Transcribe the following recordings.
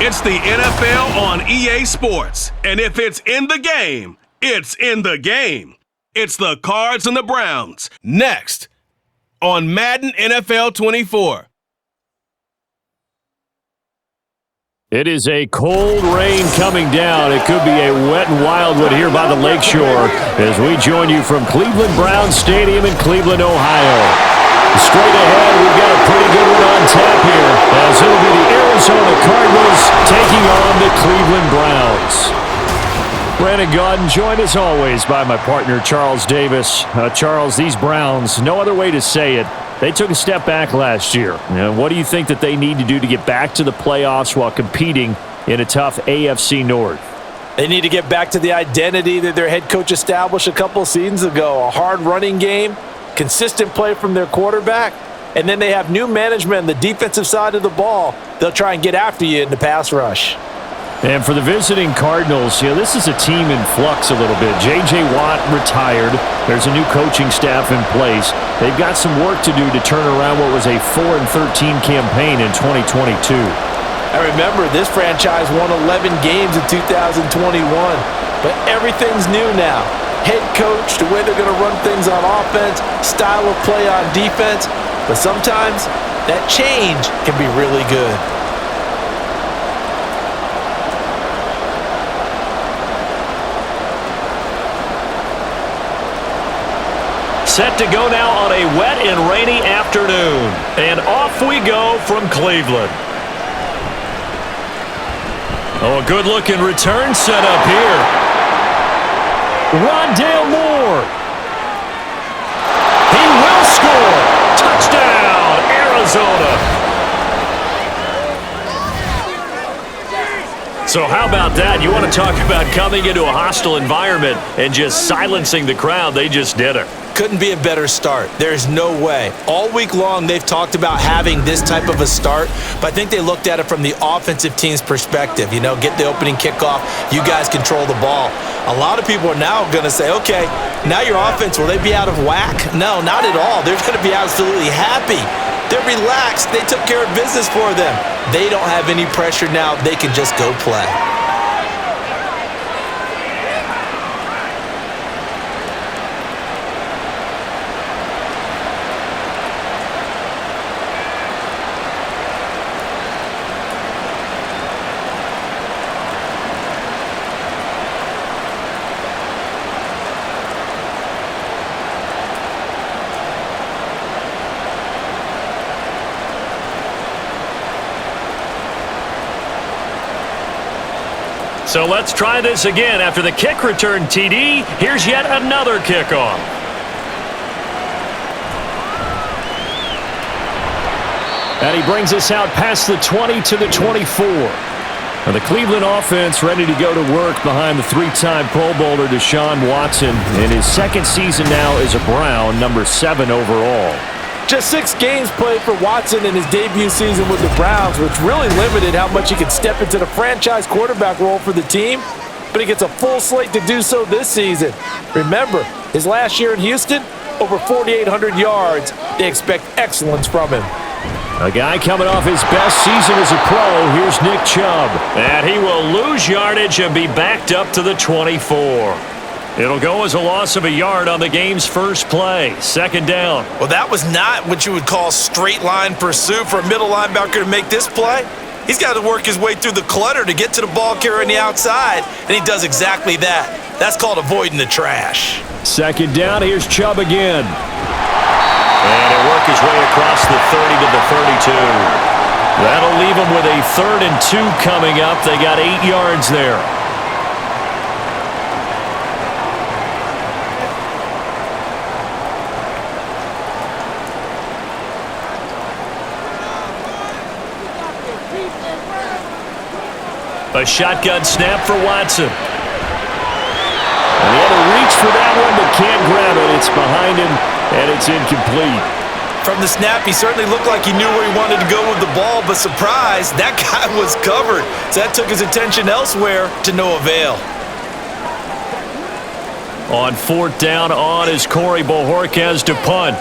It's the NFL on EA Sports. And if it's in the game, it's in the game. It's the Cards and the Browns. Next on Madden NFL 24. It is a cold rain coming down. It could be a wet and wild one here by the lakeshore as we join you from Cleveland Browns Stadium in Cleveland, Ohio. Straight ahead, we've got a pretty good one on tap here as it'll be the Arizona Cardinals taking on the Cleveland Browns. Brandon Gaudin, joined as always by my partner Charles Davis. Charles, these Browns, no other way to say it, they took a step back last year. What do you think that they need to do to get back to the playoffs while competing in a tough AFC North? They need to get back to the identity that their head coach established a couple of seasons ago. A hard running game, consistent play from their quarterback, and then they have new management on the defensive side of the ball. They'll try and get after you in the pass rush. And for the visiting Cardinals, this is a team in flux a little bit. J.J. Watt retired. There's a new coaching staff in place. They've got some work to do to turn around what was a 4-13 campaign in 2022. I remember this franchise won 11 games in 2021, but everything's new now. Head coach, the way they're going to run things on offense, style of play on defense, but sometimes that change can be really good. Set to go now on a wet and rainy afternoon. And off we go from Cleveland. Oh, a good-looking return set up here. Rondale Moore. He will score. Touchdown, Arizona. So how about that? You want to talk about coming into a hostile environment and just silencing the crowd. They just did it. Couldn't be a better start. There's no way. All week long, they've talked about having this type of a start, but I think they looked at it from the offensive team's perspective. Get the opening kickoff. You guys control the ball. A lot of people are now going to say, okay, now your offense, will they be out of whack? No, not at all. They're going to be absolutely happy. They're relaxed. They took care of business for them. They don't have any pressure now. They can just go play. So let's try this again. After the kick return TD, here's yet another kickoff. And he brings us out past the 20 to the 24. Now the Cleveland offense ready to go to work behind the three-time Pro Bowler Deshaun Watson in his second season now as a Brown, number 7 overall. Just 6 games played for Watson in his debut season with the Browns, which really limited how much he could step into the franchise quarterback role for the team, but he gets a full slate to do so this season. Remember, his last year in Houston, over 4,800 yards. They expect excellence from him. A guy coming off his best season as a pro, here's Nick Chubb. And he will lose yardage and be backed up to the 24. It'll go as a loss of a yard on the game's first play. Second down. Well, that was not what you would call straight line pursuit for a middle linebacker to make this play. He's got to work his way through the clutter to get to the ball carrier on the outside, and he does exactly that. That's called avoiding the trash. Second down, here's Chubb again. And he'll work his way across the 30 to the 32. That'll leave him with a 3rd and 2 coming up. They got 8 yards there. A shotgun snap for Watson. And he had to reach for that one, but can't grab it. It's behind him, and it's incomplete. From the snap, he certainly looked like he knew where he wanted to go with the ball, but surprise, that guy was covered. So that took his attention elsewhere to no avail. On 4th down on is Corey Bojorquez to punt.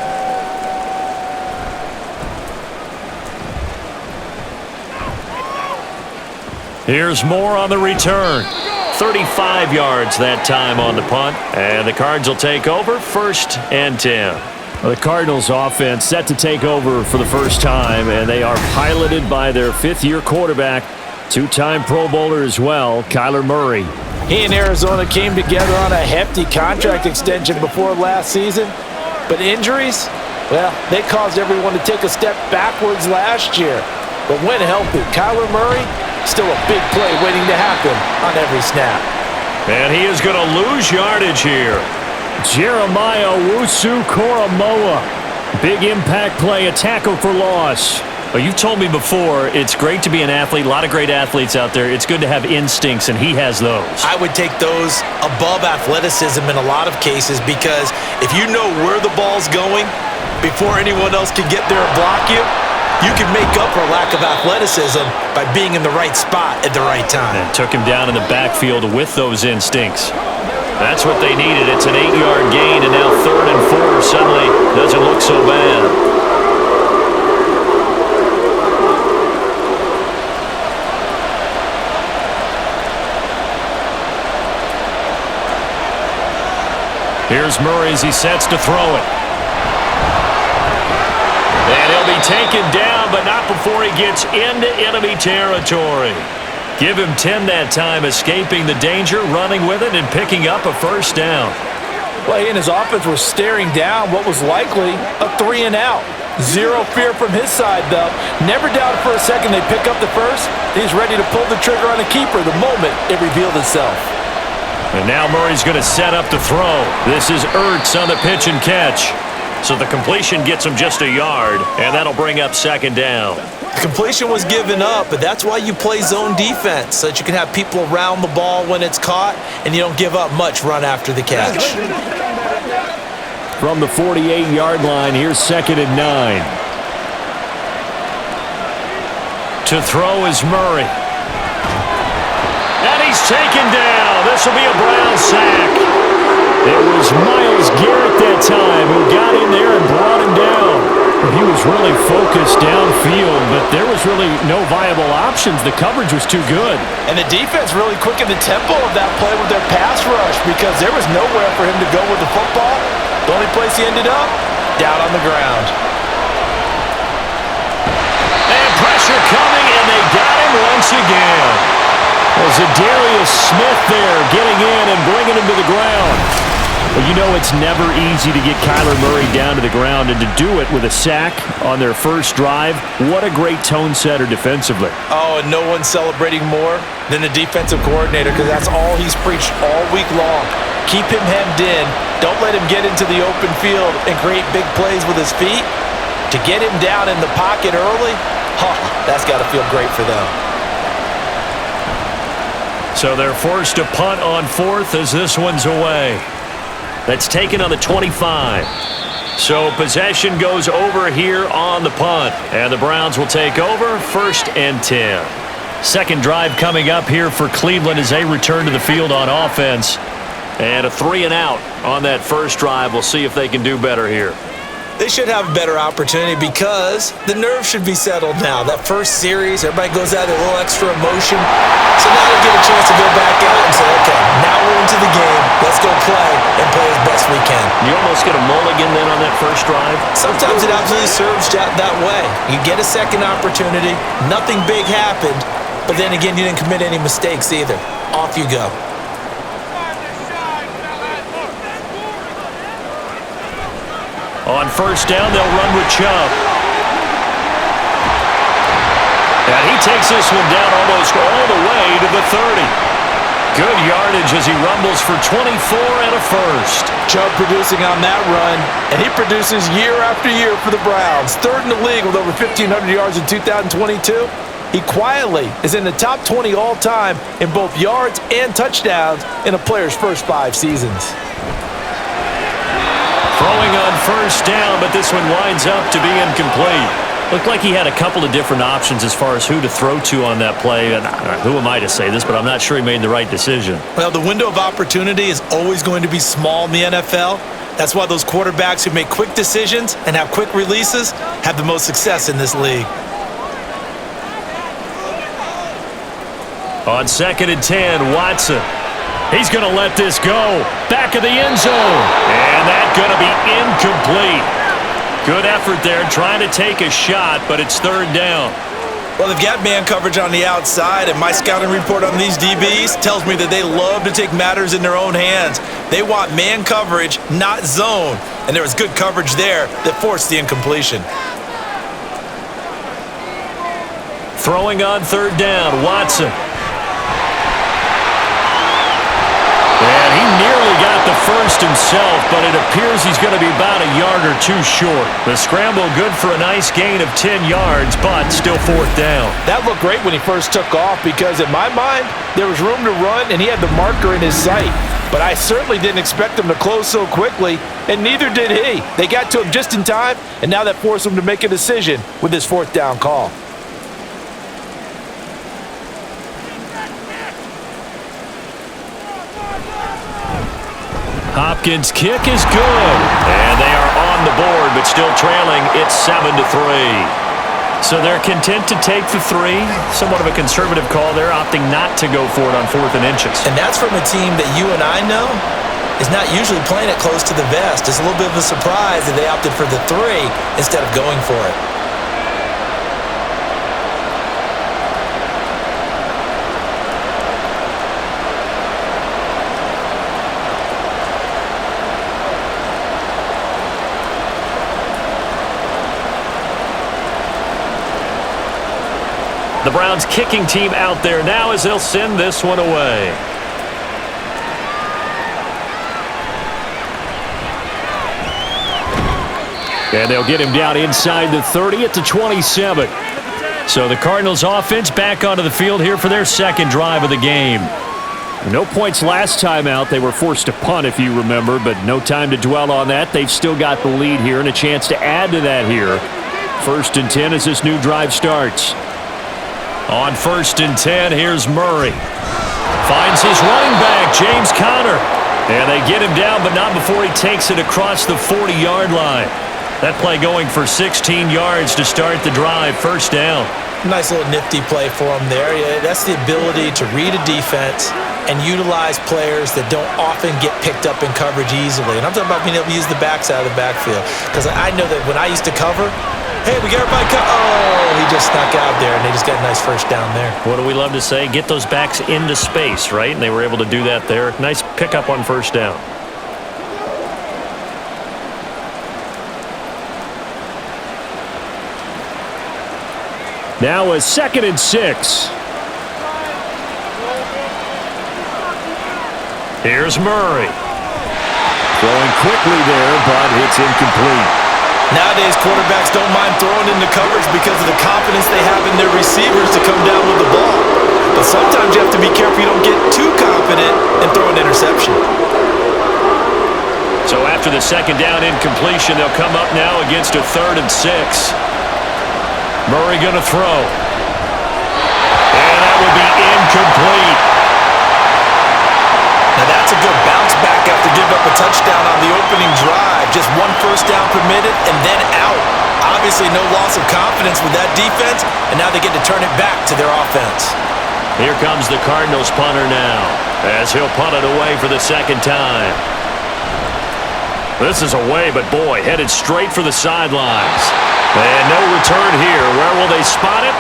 Here's Moore on the return. 35 yards that time on the punt. And the Cards will take over 1st and 10. Well, the Cardinals offense set to take over for the first time, and they are piloted by their 5th-year quarterback, 2-time Pro Bowler as well, Kyler Murray. He and Arizona came together on a hefty contract extension before last season, but injuries, well, they caused everyone to take a step backwards last year. But when healthy, Kyler Murray, still a big play waiting to happen on every snap. And he is going to lose yardage here. Jeremiah Owusu-Koramoah. Big impact play, a tackle for loss. Well, you've told me before, it's great to be an athlete. A lot of great athletes out there. It's good to have instincts, and he has those. I would take those above athleticism in a lot of cases, because if you know where the ball's going before anyone else can get there and block you, you can make up for lack of athleticism by being in the right spot at the right time. And took him down in the backfield with those instincts. That's what they needed. It's an 8-yard gain, and now 3rd and 4 suddenly doesn't look so bad. Here's Murray as he sets to throw it. And he'll be taken down, but not before he gets into enemy territory. Give him 10 that time, escaping the danger, running with it, and picking up a 1st down. Well, he and his offense were staring down what was likely a 3-and-out. Zero fear from his side, though. Never doubted for a second they pick up the 1st. He's ready to pull the trigger on a keeper the moment it revealed itself. And now Murray's going to set up to throw. This is Ertz on the pitch and catch. So the completion gets him just a yard, and that'll bring up 2nd down. The completion was given up, but that's why you play zone defense, so that you can have people around the ball when it's caught, and you don't give up much run after the catch. From the 48-yard line, here's 2nd and 9. To throw is Murray. And he's taken down. This will be a Brown sack. It was Myles Garrett that time who got in there and brought him down. He was really focused downfield, but there was really no viable options. The coverage was too good. And the defense really quickened the tempo of that play with their pass rush, because there was nowhere for him to go with the football. The only place he ended up, down on the ground. And pressure coming, and they got him once again. Well, Zadarius Smith there getting in and bringing him to the ground. Well, you know it's never easy to get Kyler Murray down to the ground, and to do it with a sack on their 1st drive, what a great tone setter defensively. Oh, and no one's celebrating more than the defensive coordinator, because that's all he's preached all week long. Keep him hemmed in. Don't let him get into the open field and create big plays with his feet. To get him down in the pocket early, that's got to feel great for them. So they're forced to punt on 4th as this one's away. That's taken on the 25. So possession goes over here on the punt, and the Browns will take over 1st and 10. 2nd drive coming up here for Cleveland as they return to the field on offense. And a 3-and-out on that 1st drive. We'll see if they can do better here. They should have a better opportunity, because the nerves should be settled now. That 1st series, everybody goes out with a little extra emotion. So now they get a chance to go back out and say, okay, now we're into the game. Let's go play and play as best we can. You almost get a mulligan then on that 1st drive? Sometimes it absolutely serves that way. You get a 2nd opportunity. Nothing big happened. But then again, you didn't commit any mistakes either. Off you go. On 1st down, they'll run with Chubb. And he takes this one down almost all the way to the 30. Good yardage as he rumbles for 24 and a 1st. Chubb producing on that run, and he produces year after year for the Browns. 3rd in the league with over 1,500 yards in 2022. He quietly is in the top 20 all-time in both yards and touchdowns in a player's first 5 seasons. Throwing on 1st down, but this one winds up to be incomplete. Looked like he had a couple of different options as far as who to throw to on that play. And who am I to say this, but I'm not sure he made the right decision. Well, the window of opportunity is always going to be small in the NFL. That's why those quarterbacks who make quick decisions and have quick releases have the most success in this league. On 2nd and 10, Watson. He's going to let this go. Back of the end zone. And that's going to be incomplete. Good effort there trying to take a shot, but it's 3rd down. Well, they've got man coverage on the outside, and my scouting report on these DBs tells me that they love to take matters in their own hands. They want man coverage, not zone. And there was good coverage there that forced the incompletion. Throwing on 3rd down, Watson. And he nearly got the first himself, but it appears he's going to be about a yard or two short. The scramble good for a nice gain of 10 yards, but still 4th down. That looked great when he first took off because, in my mind, there was room to run, and he had the marker in his sight. But I certainly didn't expect him to close so quickly, and neither did he. They got to him just in time, and now that forced him to make a decision with his 4th down call. Hopkins' kick is good. And they are on the board, but still trailing. It's 7-3. So they're content to take the 3. Somewhat of a conservative call there, opting not to go for it on 4th and inches. And that's from a team that you and I know is not usually playing it close to the vest. It's a little bit of a surprise that they opted for the 3 instead of going for it. The Browns kicking team out there now as they'll send this one away. And they'll get him down inside the 30 at the 27. So the Cardinals offense back onto the field here for their 2nd drive of the game. No points last time out. They were forced to punt, if you remember, but no time to dwell on that. They've still got the lead here and a chance to add to that here. 1st and 10 as this new drive starts. On 1st and 10, here's Murray. Finds his running back, James Conner. And they get him down, but not before he takes it across the 40-yard line. That play going for 16 yards to start the drive. 1st down. Nice little nifty play for him there. Yeah, that's the ability to read a defense and utilize players that don't often get picked up in coverage easily. And I'm talking about being able to use the backs out of the backfield. Because I know that when I used to cover, hey, we got everybody oh, he just snuck out there, and they just got a nice 1st down there. What do we love to say? Get those backs into space, right? And they were able to do that there. Nice pickup on 1st down. Now a 2nd and 6. Here's Murray. Throwing quickly there, but it's incomplete. Nowadays, quarterbacks don't mind throwing into coverage because of the confidence they have in their receivers to come down with the ball. But sometimes you have to be careful you don't get too confident and throw an interception. So after the 2nd down incompletion, they'll come up now against a 3rd and 6. Murray going to throw. And that will be incomplete. Now that's a good bounce back after giving up a touchdown on the opening drive. Just 1 1st down permitted and then out. Obviously no loss of confidence with that defense, and now they get to turn it back to their offense. Here comes the Cardinals punter now as he'll punt it away for the 2nd time. This is away, but boy, headed straight for the sidelines. And no return here. Where will they spot it?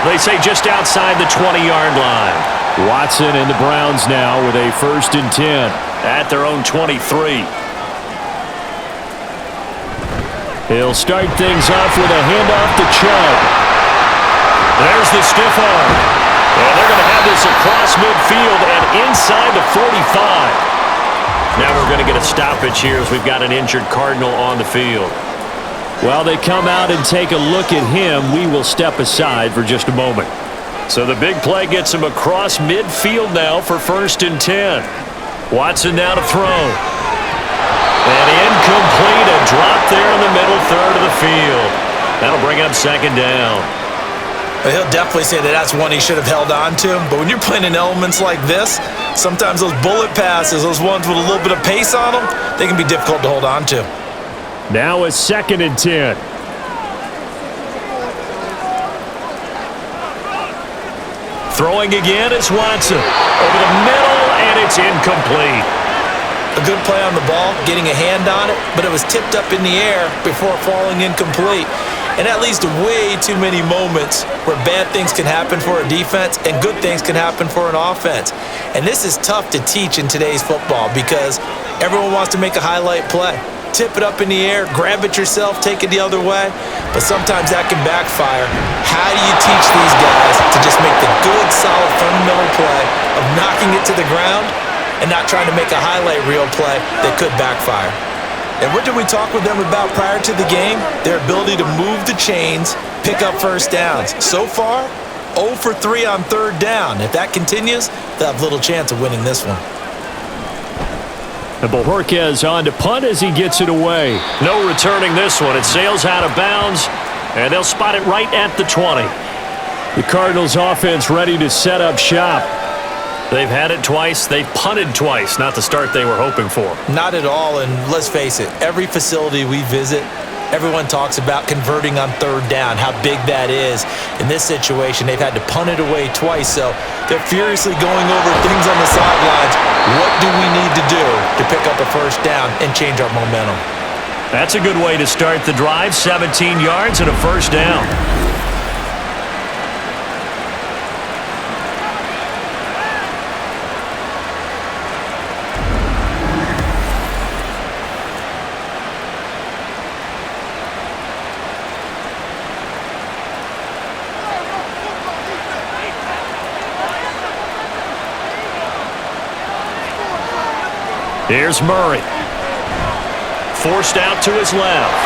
They say just outside the 20-yard line. Watson and the Browns now with a 1st and 10 at their own 23. He'll start things off with a handoff to Chubb. There's the stiff arm. And they're going to have this across midfield and inside the 45. Now we're going to get a stoppage here as we've got an injured Cardinal on the field. While they come out and take a look at him, we will step aside for just a moment. So the big play gets him across midfield now for 1st and 10. Watson now to throw. And incomplete, a drop there in the middle 3rd of the field. That'll bring up 2nd down. He'll definitely say that that's one he should have held on to. But when you're playing in elements like this, sometimes those bullet passes, those ones with a little bit of pace on them, they can be difficult to hold on to. Now a 2nd and 10. Throwing again is Watson. Over the middle, and it's incomplete. A good play on the ball, getting a hand on it, but it was tipped up in the air before falling incomplete. And that leads to way too many moments where bad things can happen for a defense and good things can happen for an offense. And this is tough to teach in today's football because everyone wants to make a highlight play. Tip it up in the air, grab it yourself, take it the other way. But sometimes that can backfire. How do you teach these guys to just make the good, solid, fundamental play of knocking it to the ground and not trying to make a highlight reel play that could backfire? And what did we talk with them about prior to the game? Their ability to move the chains, pick up first downs. So far, 0 for 3 on third down. If that continues, they'll have little chance of winning this one. And Bojorquez on to punt as he gets it away. No returning this one. It sails out of bounds, and they'll spot it right at the 20. The Cardinals offense ready to set up shop. They've had it twice. They've punted twice. Not the start they were hoping for. Not at all, and let's face it, every facility we visit, everyone talks about converting on third down, how big that is. In this situation, they've had to punt it away twice, so they're furiously going over things on the sidelines. What do we need to do to pick up a first down and change our momentum? That's a good way to start the drive. 17 yards and a first down. Here's Murray. Forced out to his left.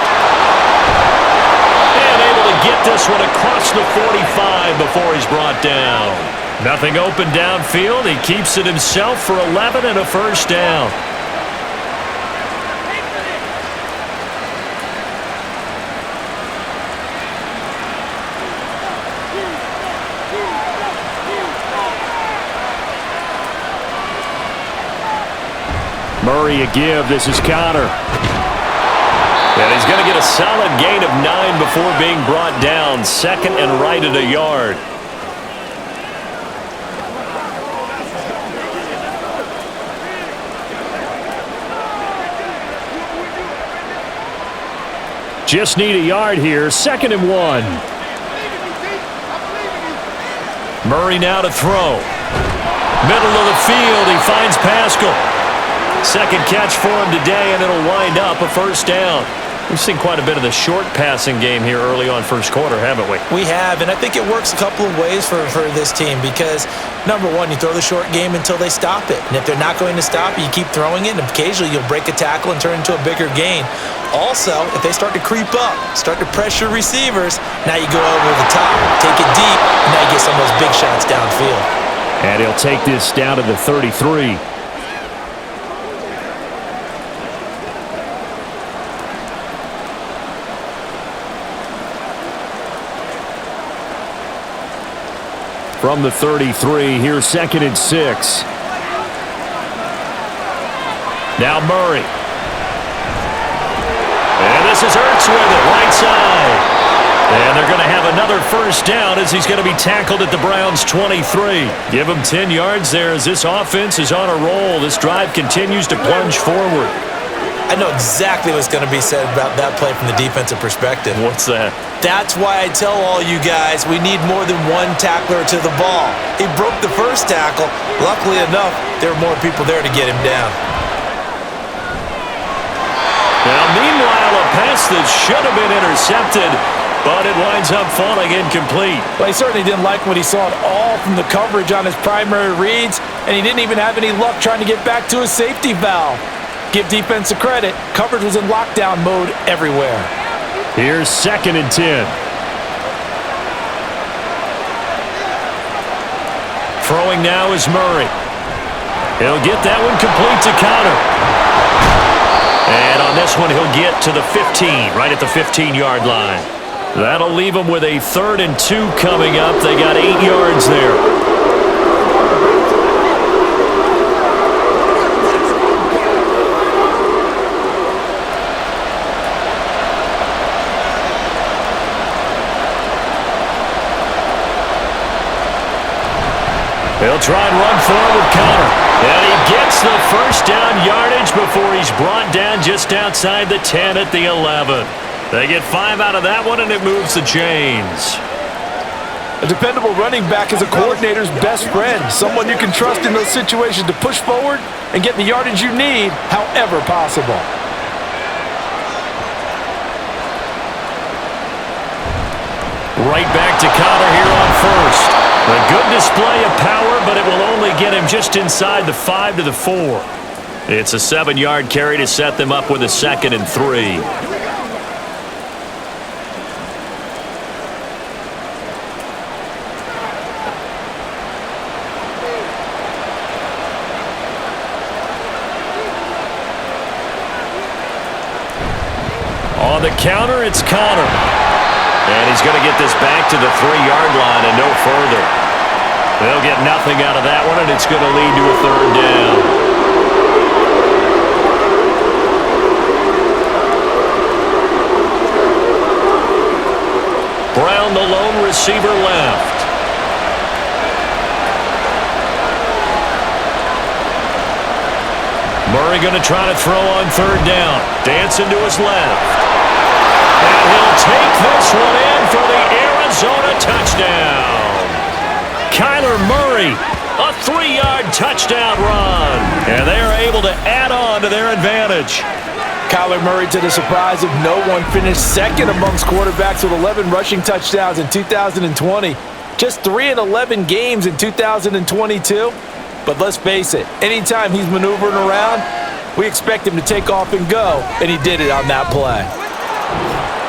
And able to get this one across the 45 before he's brought down. Nothing open downfield. He keeps it himself for 11 and a first down. Murray a give. This is Connor. And he's going to get a solid gain of 9 before being brought down. Second and right at a yard. Just need a yard here. 2nd and 1. Murray now to throw. Middle of the field. He finds Pascal. Second catch for him today, and it'll wind up a first down. We've seen quite a bit of the short passing game here early on first quarter, haven't we? We have, and I think it works a couple of ways for this team because, number one, you throw the short game until they stop it. And if they're not going to stop it, you keep throwing it, and occasionally you'll break a tackle and turn it into a bigger gain. Also, if they start to creep up, start to pressure receivers, now you go over the top, take it deep, and now you get some of those big shots downfield. And he'll take this down to the 33. From the 33, here's 2nd and 6. Now Murray. And this is Ertz with it, right side. And they're going to have another first down as he's going to be tackled at the Browns' 23. Give him 10 yards there as this offense is on a roll. This drive continues to plunge forward. I know exactly what's going to be said about that play from the defensive perspective. What's that? That's why I tell all you guys we need more than one tackler to the ball. He broke the first tackle. Luckily enough, there were more people there to get him down. Now, meanwhile, a pass that should have been intercepted, but it winds up falling incomplete. Well, he certainly didn't like what he saw at all from the coverage on his primary reads, and he didn't even have any luck trying to get back to his safety valve. Give defense a credit. Coverage was in lockdown mode everywhere. Here's 2nd and 10. Throwing now is Murray. He'll get that one complete to Connor. And on this one, he'll get to the 15, right at the 15-yard line. That'll leave him with a 3rd and 2 coming up. They got 8 yards there. He'll try and run forward with Connor. And he gets the first down yardage before he's brought down just outside the 10 at the 11. They get 5 out of that one, and it moves the chains. A dependable running back is a coordinator's best friend, someone you can trust in those situations to push forward and get the yardage you need, however possible. Right back to Connor here on first. A good display of power, but it will only get him just inside the 5 to the 4. It's a 7-yard carry to set them up with a 2nd and 3. On the counter, it's Connor. And he's going to get this back to the 3-yard line and no further. They'll get nothing out of that one, and it's going to lead to a 3rd down. Brown, the lone receiver, left. Murray going to try to throw on 3rd down. Dancing to his left. And he'll take this one in for the Arizona touchdown. Kyler Murray, a 3-yard touchdown run. And they are able to add on to their advantage. Kyler Murray, to the surprise of no one, finished second amongst quarterbacks with 11 rushing touchdowns in 2020. Just 3 in 11 games in 2022. But let's face it, anytime he's maneuvering around, we expect him to take off and go, and he did it on that play.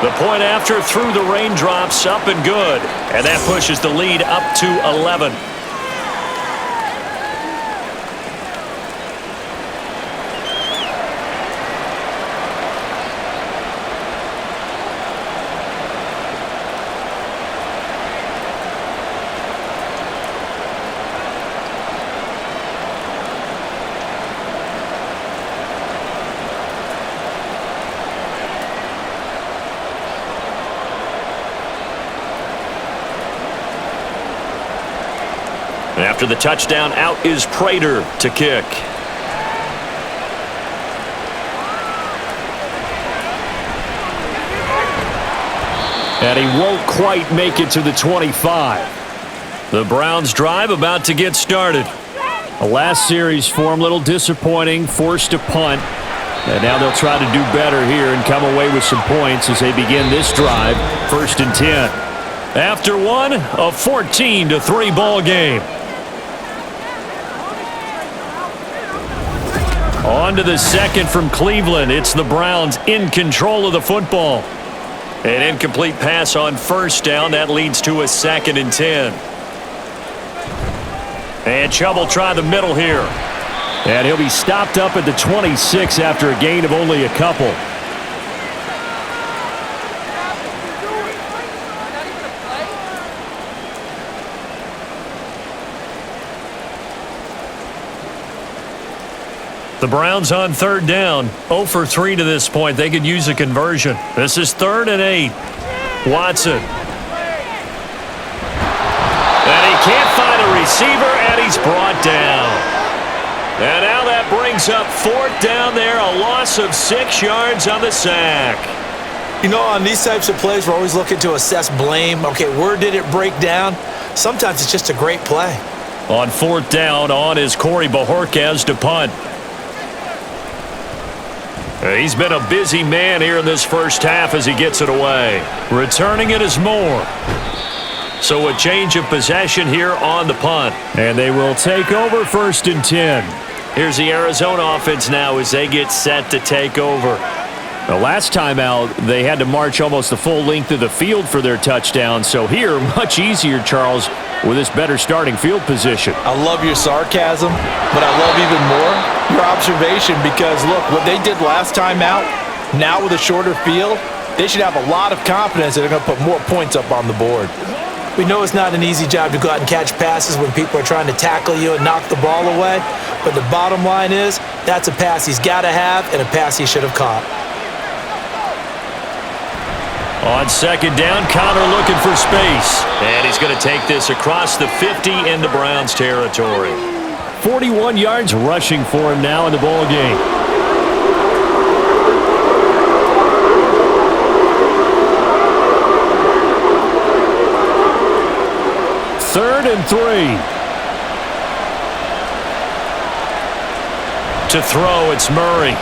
The point after through the raindrops, up and good. And that pushes the lead up to 11. After the touchdown, out is Prater to kick. And he won't quite make it to the 25. The Browns drive about to get started. The last series for him, a little disappointing, forced to punt. And now they'll try to do better here and come away with some points as they begin this drive, 1st and 10. After one, a 14-3 ball game. On to the 2nd from Cleveland. It's the Browns in control of the football. An incomplete pass on 1st down. That leads to a 2nd and 10. And Chubb will try the middle here. And he'll be stopped up at the 26 after a gain of only a couple. The Browns on 3rd down, 0 for 3 to this point. They could use a conversion. This is 3rd and 8. Watson. And he can't find a receiver, and he's brought down. And now that brings up 4th down there, a loss of 6 yards on the sack. You know, on these types of plays, we're always looking to assess blame. Okay, where did it break down? Sometimes it's just a great play. On 4th down, on is Corey Bojorquez to punt. He's been a busy man here in this first half as he gets it away. Returning it is Moore. So a change of possession here on the punt. And they will take over 1st and 10. Here's the Arizona offense now as they get set to take over. The last time out, they had to march almost the full length of the field for their touchdown. So here, much easier, Charles, with this better starting field position. I love your sarcasm, but I love even more your observation because, look, what they did last time out, now with a shorter field, they should have a lot of confidence that they're going to put more points up on the board. We know it's not an easy job to go out and catch passes when people are trying to tackle you and knock the ball away, but the bottom line is that's a pass he's got to have and a pass he should have caught. On second down, Connor looking for space. And he's going to take this across the 50 into Browns territory. 41 yards rushing for him now in the ball game. Third and 3. To throw, it's Murray.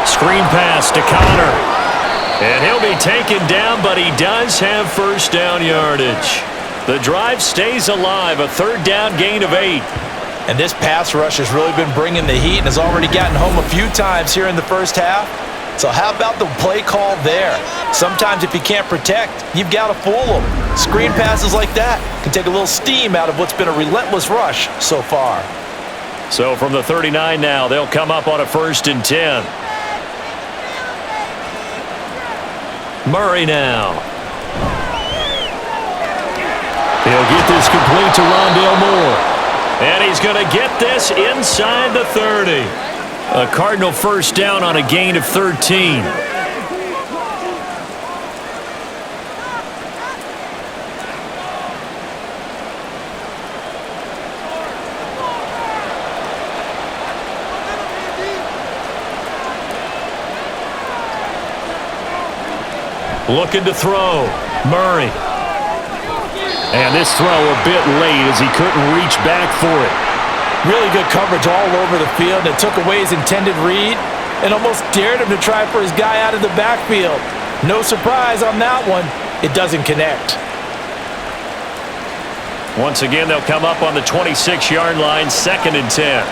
Screen pass to Connor. And he'll be taken down, but he does have first down yardage. The drive stays alive, a third down gain of 8. And this pass rush has really been bringing the heat and has already gotten home a few times here in the first half. So how about the play call there? Sometimes if you can't protect, you've got to fool them. Screen passes like that can take a little steam out of what's been a relentless rush so far. So from the 39 now, they'll come up on a 1st and 10. Murray now. He'll get this complete to Rondale Moore. And he's going to get this inside the 30. A Cardinal first down on a gain of 13. Looking to throw. Murray. And this throw a bit late as he couldn't reach back for it. Really good coverage all over the field. It took away his intended read and almost dared him to try for his guy out of the backfield. No surprise on that one. It doesn't connect. Once again, they'll come up on the 26-yard line, 2nd and 10.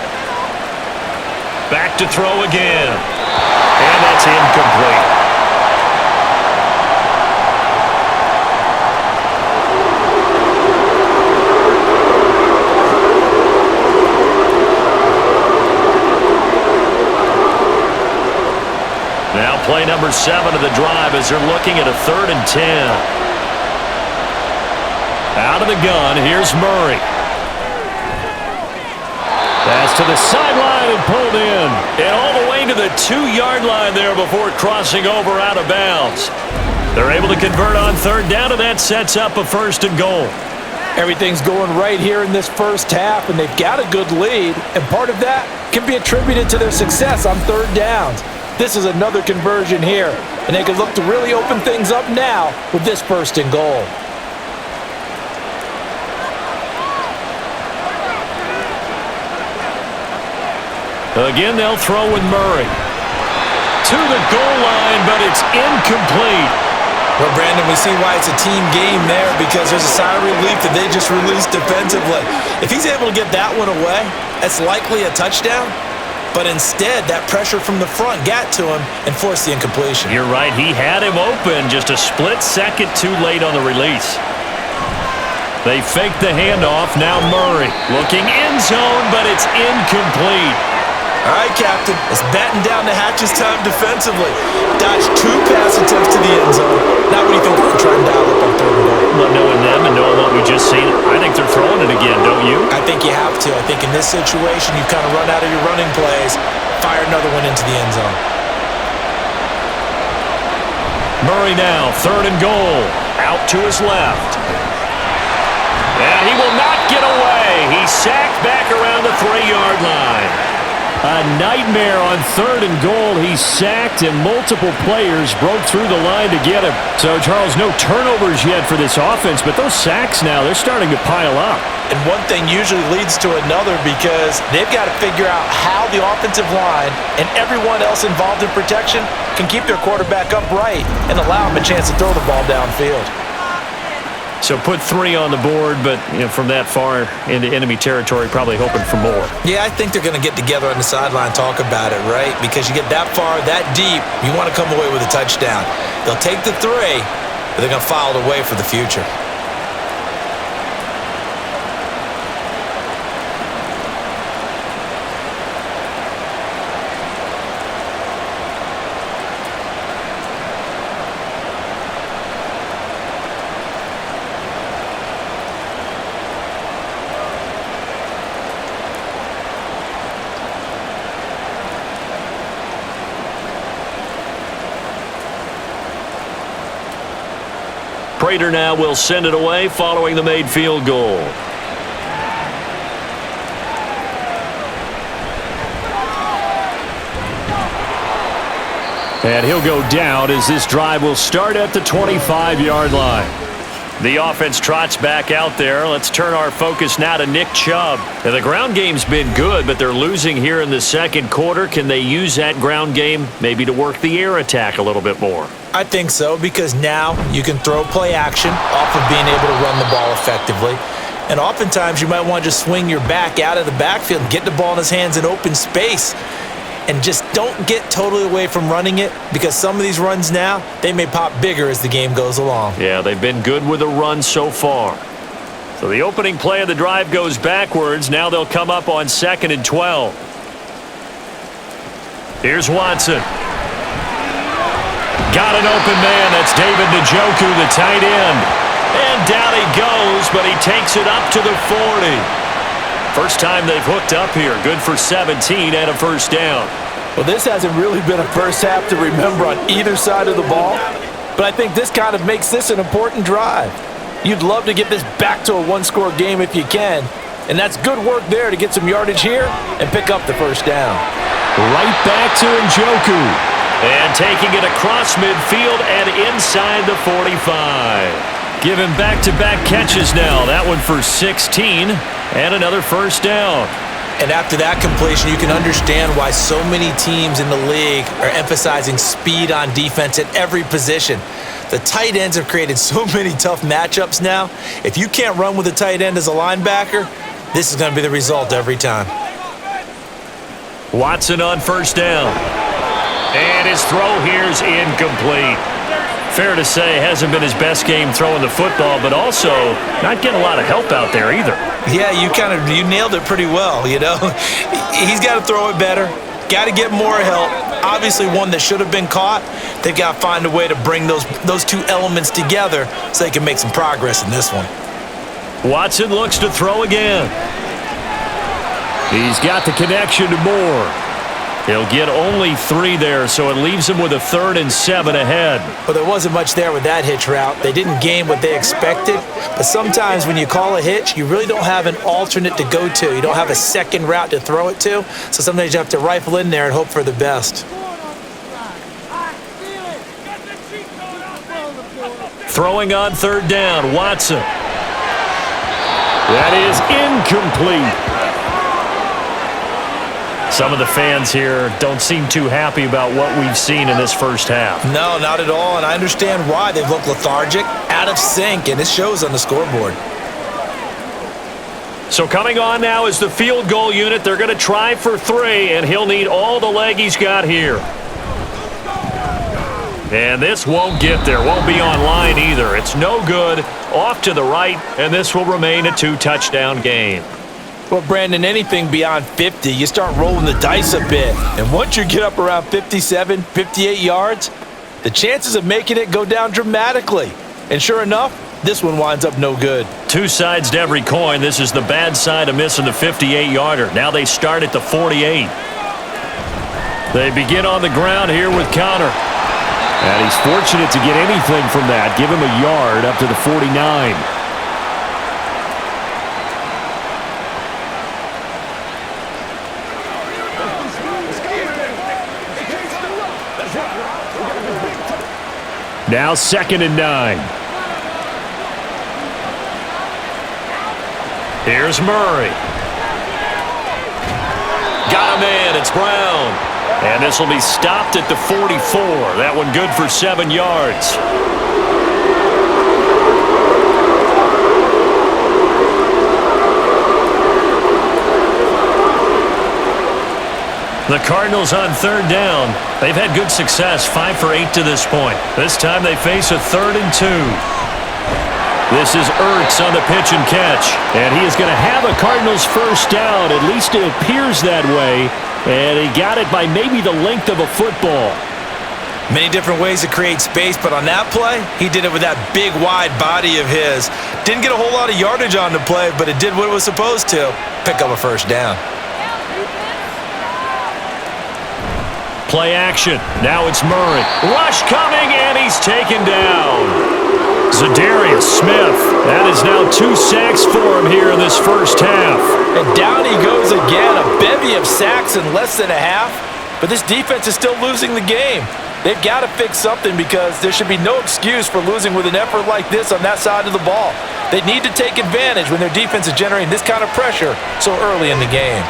Back to throw again. And that's incomplete. Now play number 7 of the drive as they're looking at a 3rd and 10. Out of the gun, here's Murray. Pass to the sideline and pulled in. And all the way to the 2-yard line there before crossing over out of bounds. They're able to convert on 3rd down, and that sets up a 1st and goal. Everything's going right here in this first half, and they've got a good lead. And part of that can be attributed to their success on 3rd downs. This is another conversion here, and they can look to really open things up now with this 1st and goal. Again, they'll throw with Murray. To the goal line, but it's incomplete. Well, Brandon, we see why it's a team game there because there's a sigh of relief that they just released defensively. If he's able to get that one away, that's likely a touchdown. But instead, that pressure from the front got to him and forced the incompletion. You're right. He had him open, just a split second too late on the release. They fake the handoff. Now Murray looking end zone, but it's incomplete. All right, Captain. It's batten down the hatches time defensively. Dodged 2 pass attempts to the end zone. Now what do you think they're going to try and dial up on 3rd and goal? Well, knowing them and knowing what we just seen, I think they're throwing it again, don't you? I think you have to. I think in this situation, you kind of run out of your running plays, fire another one into the end zone. Murray now, 3rd and goal. Out to his left. And he will not get away. He's sacked back around the 3-yard line. A nightmare on 3rd and goal. He's sacked, and multiple players broke through the line to get him. So, Charles, no turnovers yet for this offense, but those sacks now, they're starting to pile up. And one thing usually leads to another because they've got to figure out how the offensive line and everyone else involved in protection can keep their quarterback upright and allow him a chance to throw the ball downfield. So put 3 on the board, but from that far into enemy territory, probably hoping for more. Yeah, I think they're going to get together on the sideline and talk about it, right? Because you get that far, that deep, you want to come away with a touchdown. They'll take the 3, but they're going to file it away for the future. Prater now will send it away following the made field goal. And he'll go down as this drive will start at the 25-yard line. The offense trots back out there. Let's turn our focus now to Nick Chubb. Now, the ground game's been good, but they're losing here in the second quarter. Can they use that ground game maybe to work the air attack a little bit more? I think so, because now you can throw play action off of being able to run the ball effectively. And oftentimes you might want to just swing your back out of the backfield and get the ball in his hands in open space. And just don't get totally away from running it, because some of these runs now, they may pop bigger as the game goes along. Yeah, they've been good with the run so far. So the opening play of the drive goes backwards. Now they'll come up on 2nd and 12. Here's Watson. Got an open man. That's David Njoku, the tight end. And down he goes, but he takes it up to the 40. First time they've hooked up here. Good for 17 and a first down. Well, this hasn't really been a first half to remember on either side of the ball, but I think this kind of makes this an important drive. You'd love to get this back to a one-score game if you can, and that's good work there to get some yardage here and pick up the first down. Right back to Njoku. And taking it across midfield and inside the 45. Giving back-to-back catches now. That one for 16 and another first down. And after that completion, you can understand why so many teams in the league are emphasizing speed on defense at every position. The tight ends have created so many tough matchups now. If you can't run with a tight end as a linebacker, this is going to be the result every time. Watson on first down. And his throw here's incomplete. Fair to say, hasn't been his best game throwing the football, but also not getting a lot of help out there either. Yeah, you nailed it pretty well, you know. He's got to throw it better, got to get more help. Obviously one that should have been caught. They've got to find a way to bring those two elements together so they can make some progress in this one. Watson looks to throw again. He's got the connection to Moore. He'll get only 3 there, so it leaves him with a 3rd and 7 ahead. Well, there wasn't much there with that hitch route. They didn't gain what they expected, but sometimes when you call a hitch, you really don't have an alternate to go to. You don't have a second route to throw it to, so sometimes you have to rifle in there and hope for the best. Throwing on 3rd down, Watson. That is incomplete. Some of the fans here don't seem too happy about what we've seen in this first half. No, not at all, and I understand why. They've looked lethargic, out of sync, and it shows on the scoreboard. So coming on now is the field goal unit. They're going to try for 3, and he'll need all the leg he's got here. And this won't get there, won't be on line either. It's no good, off to the right, and this will remain a 2-touchdown game. Well, Brandon, anything beyond 50, you start rolling the dice a bit. And once you get up around 57, 58 yards, the chances of making it go down dramatically. And sure enough, this one winds up no good. 2 sides to every coin. This is the bad side of missing the 58-yarder. Now they start at the 48. They begin on the ground here with Connor. And he's fortunate to get anything from that. Give him a yard up to the 49. Now 2nd and 9. Here's Murray. Got a man. It's Brown. And this will be stopped at the 44. That one good for 7 yards. The Cardinals on 3rd down. They've had good success, 5 for 8 to this point. This time they face a 3rd and 2. This is Ertz on the pitch and catch. And he is going to have a Cardinals first down. At least it appears that way. And he got it by maybe the length of a football. Many different ways to create space, but on that play, he did it with that big, wide body of his. Didn't get a whole lot of yardage on the play, but it did what it was supposed to. Pick up a first down. Play action. Now it's Murray. Rush coming, and he's taken down. Zadarius Smith. That is now 2 sacks for him here in this first half. And down he goes again. A bevy of sacks in less than a half. But this defense is still losing the game. They've got to fix something because there should be no excuse for losing with an effort like this on that side of the ball. They need to take advantage when their defense is generating this kind of pressure so early in the game.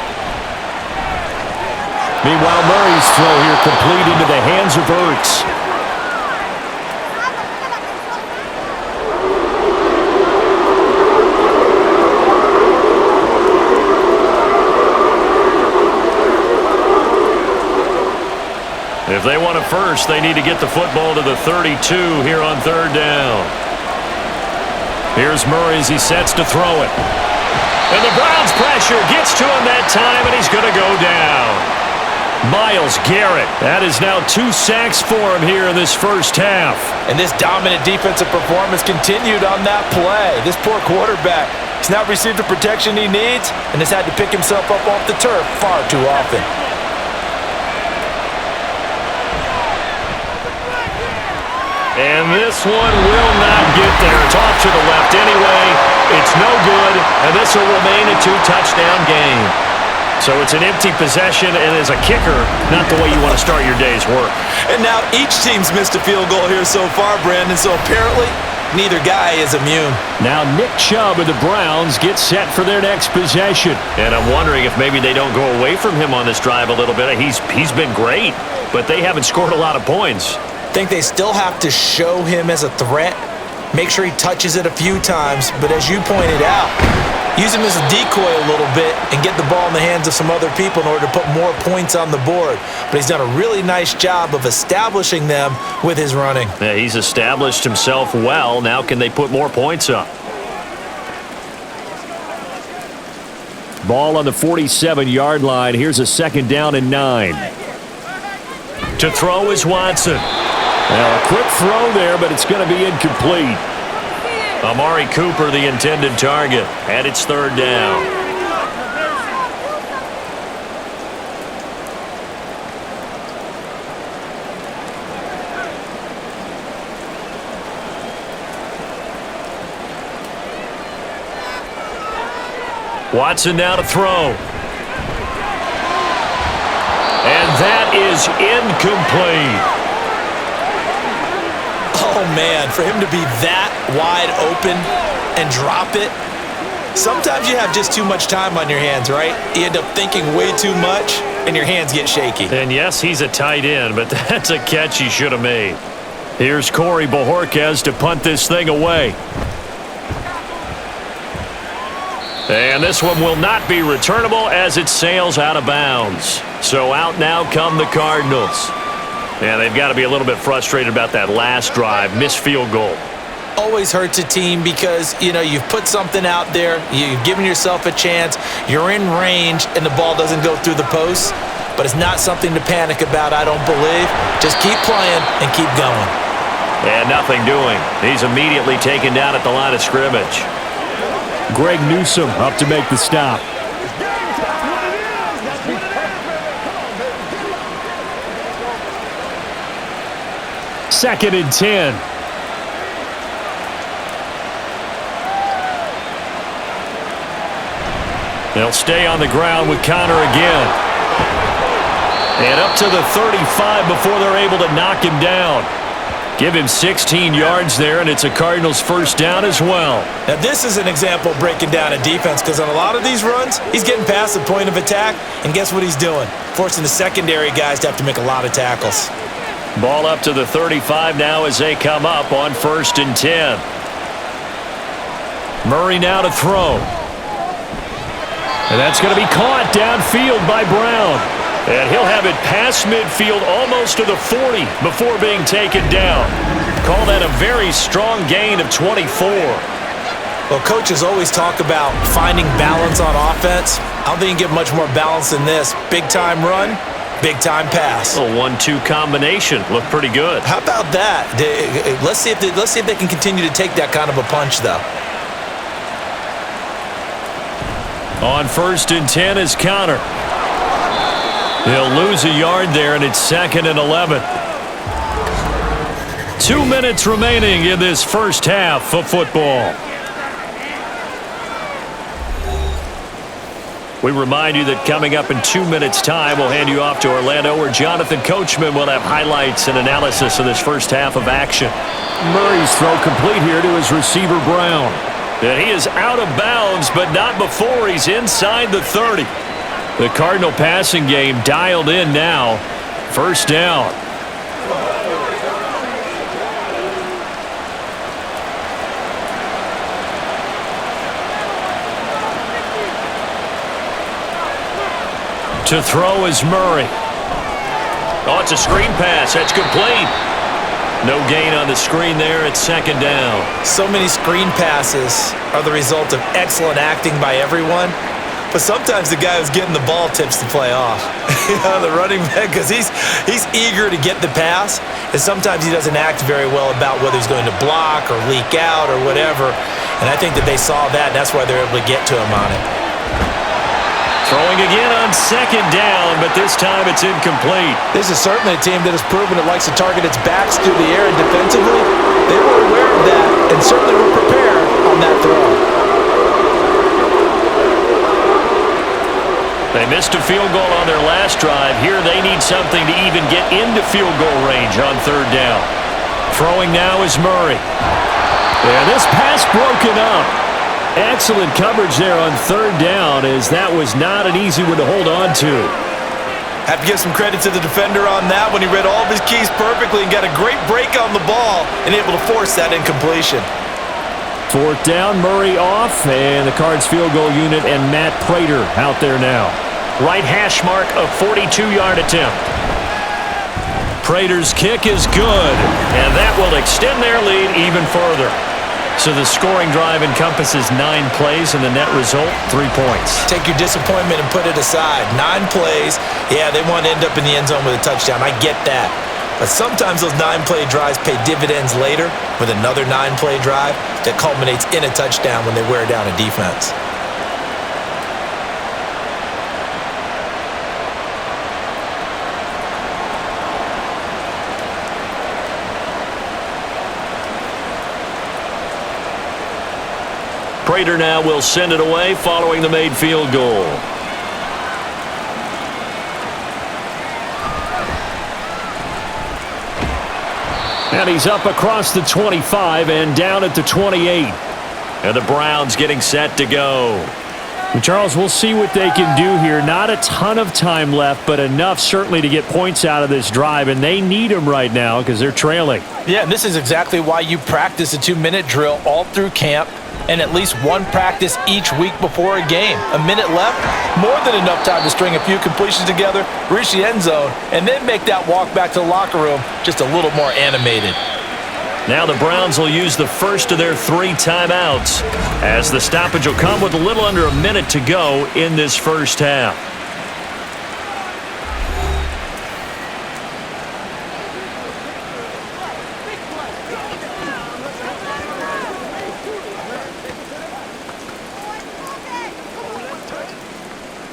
Meanwhile, Murray's throw here complete into the hands of Ertz. If they want a first, they need to get the football to the 32 here on third down. Here's Murray as he sets to throw it. And the Browns pressure gets to him that time, and he's going to go down. Myles Garrett. That is now 2 sacks for him here in this first half. And this dominant defensive performance continued on that play. This poor quarterback has not received the protection he needs and has had to pick himself up off the turf far too often. And this one will not get there. It's off to the left anyway. It's no good, and this will remain a 2-touchdown game. So it's an empty possession, and as a kicker, not the way you want to start your day's work. And now each team's missed a field goal here so far, Brandon, so apparently neither guy is immune. Now Nick Chubb and the Browns get set for their next possession. And I'm wondering if maybe they don't go away from him on this drive a little bit. He's been great, but they haven't scored a lot of points. I think they still have to show him as a threat, make sure he touches it a few times, but as you pointed out, use him as a decoy a little bit and get the ball in the hands of some other people in order to put more points on the board. But he's done a really nice job of establishing them with his running. Yeah, he's established himself well. Now can they put more points up? Ball on the 47-yard line. Here's a 2nd down and 9. To throw is Watson. Now a quick throw there, but it's going to be incomplete. Amari Cooper, the intended target, and it's 3rd down. Watson now to throw. And that is incomplete. Oh, man, for him to be that wide open and drop it. Sometimes you have just too much time on your hands, right? You end up thinking way too much, and your hands get shaky. And yes, he's a tight end, but that's a catch he should have made. Here's Corey Bojorquez to punt this thing away. And this one will not be returnable as it sails out of bounds. So out now come the Cardinals. Yeah, they've got to be a little bit frustrated about that last drive, missed field goal. Always hurts a team because, you've put something out there, you've given yourself a chance, you're in range, and the ball doesn't go through the post. But it's not something to panic about, I don't believe. Just keep playing and keep going. And nothing doing. He's immediately taken down at the line of scrimmage. Greg Newsome up to make the stop. Second and 10. They'll stay on the ground with Connor again. And up to the 35 before they're able to knock him down. Give him 16 yards there, and it's a Cardinals 1st down as well. Now, this is an example of breaking down a defense because on a lot of these runs, he's getting past the point of attack, and guess what he's doing? Forcing the secondary guys to have to make a lot of tackles. Ball up to the 35 now as they come up on 1st and 10. Murray now to throw. And that's going to be caught downfield by Brown. And he'll have it past midfield almost to the 40 before being taken down. Call that a very strong gain of 24. Well, coaches always talk about finding balance on offense. I don't think you can get much more balance than this. Big-time run. Big-time pass. A 1-2 combination. Looked pretty good. How about that? Let's see if they can continue to take that kind of a punch, though. On 1st and 10 is Connor. He'll lose a yard there, and it's 2nd and 11. 2 minutes remaining in this first half of football. We remind you that coming up in 2 minutes' time, we'll hand you off to Orlando, where Jonathan Coachman will have highlights and analysis of this first half of action. Murray's throw complete here to his receiver, Brown. And he is out of bounds, but not before he's inside the 30. The Cardinal passing game dialed in now. First down. To throw is Murray. Oh, it's a screen pass. That's complete. No gain on the screen there. It's second down. So many screen passes are the result of excellent acting by everyone. But sometimes the guy who's getting the ball tips the play off. The running back, because he's eager to get the pass, and sometimes he doesn't act very well about whether he's going to block or leak out or whatever. And I think that they saw that, and that's why they're able to get to him on it. Throwing again on second down, but this time it's incomplete. This is certainly a team that has proven it likes to target its backs through the air, and defensively, they were aware of that and certainly were prepared on that throw. They missed a field goal on their last drive. Here they need something to even get into field goal range on third down. Throwing now is Murray. And this pass broken up. Excellent coverage there on third down, as that was not an easy one to hold on to. Have to give some credit to the defender on that when he read all of his keys perfectly and got a great break on the ball and able to force that incompletion. Fourth down, Murray off, and the Cards field goal unit and Matt Prater out there now. Right hash mark, a 42-yard attempt. Prater's kick is good, and that will extend their lead even further. So the scoring drive encompasses 9 plays, and the net result, 3 points. Take your disappointment and put it aside. 9 plays. Yeah, they want to end up in the end zone with a touchdown. I get that. But sometimes those 9-play drives pay dividends later with another 9-play drive that culminates in a touchdown when they wear down a defense. Prater now will send it away following the made field goal. And he's up across the 25 and down at the 28. And the Browns getting set to go. Charles, we'll see what they can do here. Not a ton of time left, but enough certainly to get points out of this drive, and they need them right now because they're trailing. Yeah, and this is exactly why you practice a 2-minute drill all through camp and at least one practice each week before a game. A minute left, more than enough time to string a few completions together, reach the end zone, and then make that walk back to the locker room just a little more animated. Now the Browns will use the first of their 3 timeouts, as the stoppage will come with a little under a minute to go in this first half.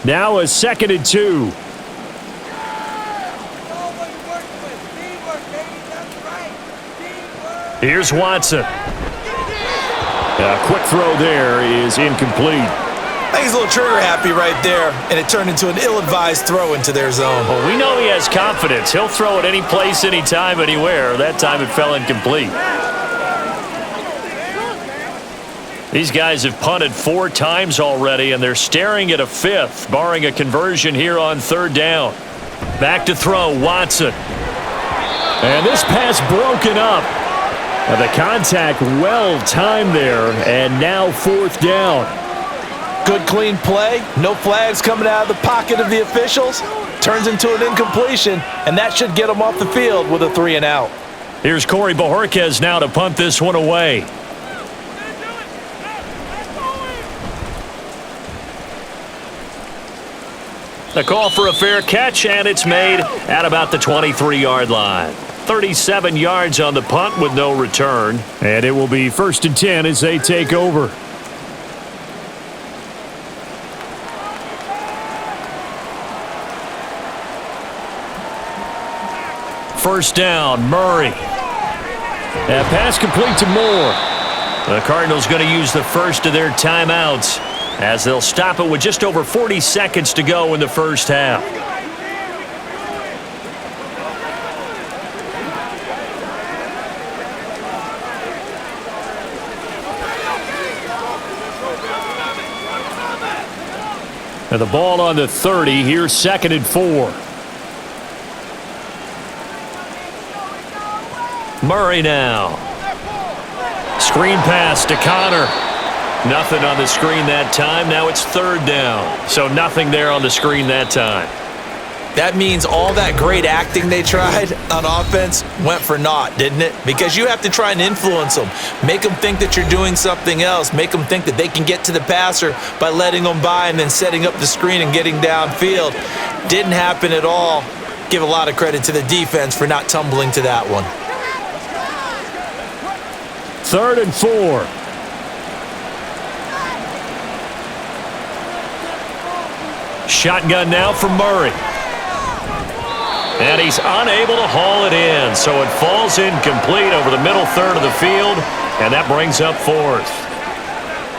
Now a 2nd and 2. Here's Watson. A quick throw there is incomplete. I think he's a little trigger happy right there, and it turned into an ill-advised throw into their zone. Well, we know he has confidence. He'll throw it any place, anytime, anywhere. That time it fell incomplete. These guys have punted 4 times already, and they're staring at a 5th, barring a conversion here on third down. Back to throw, Watson. And this pass broken up. The contact well-timed there, and now 4th down. Good, clean play. No flags coming out of the pocket of the officials. Turns into an incompletion, and that should get them off the field with a 3 and out. Here's Corey Bojorquez now to punt this one away. The call for a fair catch, and it's made at about the 23-yard line. 37 yards on the punt with no return. And it will be 1st and 10 as they take over. First down, Murray. That pass complete to Moore. The Cardinals going to use the first of their timeouts as they'll stop it with just over 40 seconds to go in the first half. And the ball on the 30. Here's 2nd and 4. Murray now. Screen pass to Connor. Nothing on the screen that time. Now it's 3rd down. So nothing there on the screen that time. That means all that great acting they tried on offense went for naught, didn't it? Because you have to try and influence them. Make them think that you're doing something else. Make them think that they can get to the passer by letting them by and then setting up the screen and getting downfield. Didn't happen at all. Give a lot of credit to the defense for not tumbling to that one. 3rd and 4. Shotgun now for Murray. And he's unable to haul it in, so it falls incomplete over the middle third of the field, and that brings up 4th.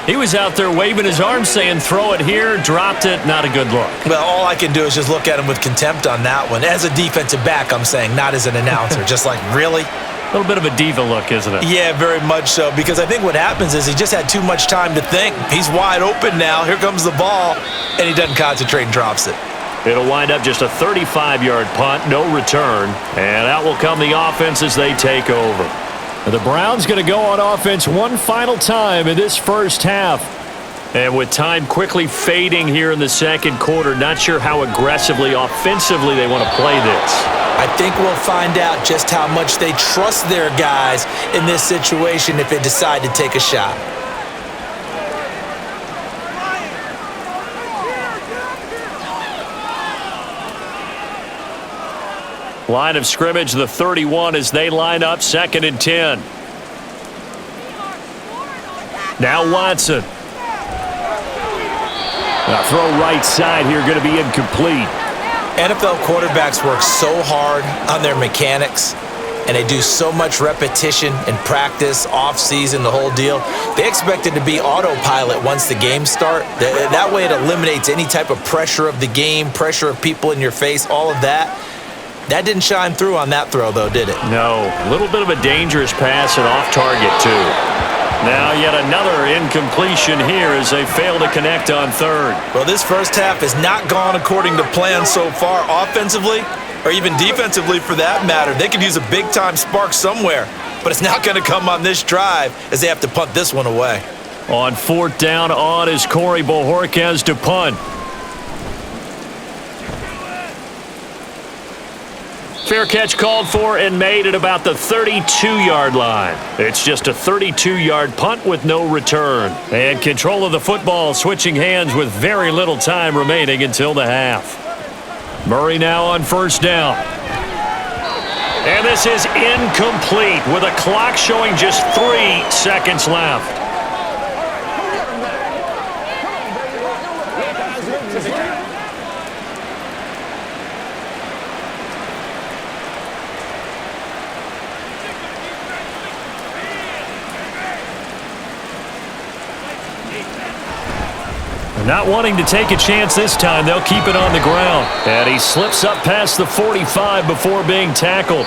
He was out there waving his arms saying, throw it here, dropped it, not a good look. Well, all I can do is just look at him with contempt on that one. As a defensive back, I'm saying, not as an announcer. Just like, really? A little bit of a diva look, isn't it? Yeah, very much so, because I think what happens is he just had too much time to think. He's wide open now. Here comes the ball, and he doesn't concentrate and drops it. It'll wind up just a 35-yard punt, no return, and out will come the offense as they take over. The Browns going to go on offense one final time in this first half. And with time quickly fading here in the second quarter, not sure how aggressively, offensively they want to play this. I think we'll find out just how much they trust their guys in this situation if they decide to take a shot. Line of scrimmage, the 31 as they line up 2nd and 10. Now Watson. A throw right side here going to be incomplete. NFL quarterbacks work so hard on their mechanics, and they do so much repetition and practice, off-season, the whole deal. They expect it to be autopilot once the games start. That way it eliminates any type of pressure of the game, pressure of people in your face, all of that. That didn't shine through on that throw, though, did it? No. A little bit of a dangerous pass and off target, too. Now yet another incompletion here as they fail to connect on 3rd. Well, this first half has not gone according to plan so far offensively or even defensively for that matter. They could use a big-time spark somewhere, but it's not going to come on this drive as they have to punt this one away. On 4th down, on is Corey Bojorquez to punt. Fair catch called for and made at about the 32-yard line. It's just a 32-yard punt with no return. And control of the football switching hands with very little time remaining until the half. Murray now on 1st down. And this is incomplete with a clock showing just 3 seconds left. Not wanting to take a chance this time, they'll keep it on the ground. And he slips up past the 45 before being tackled.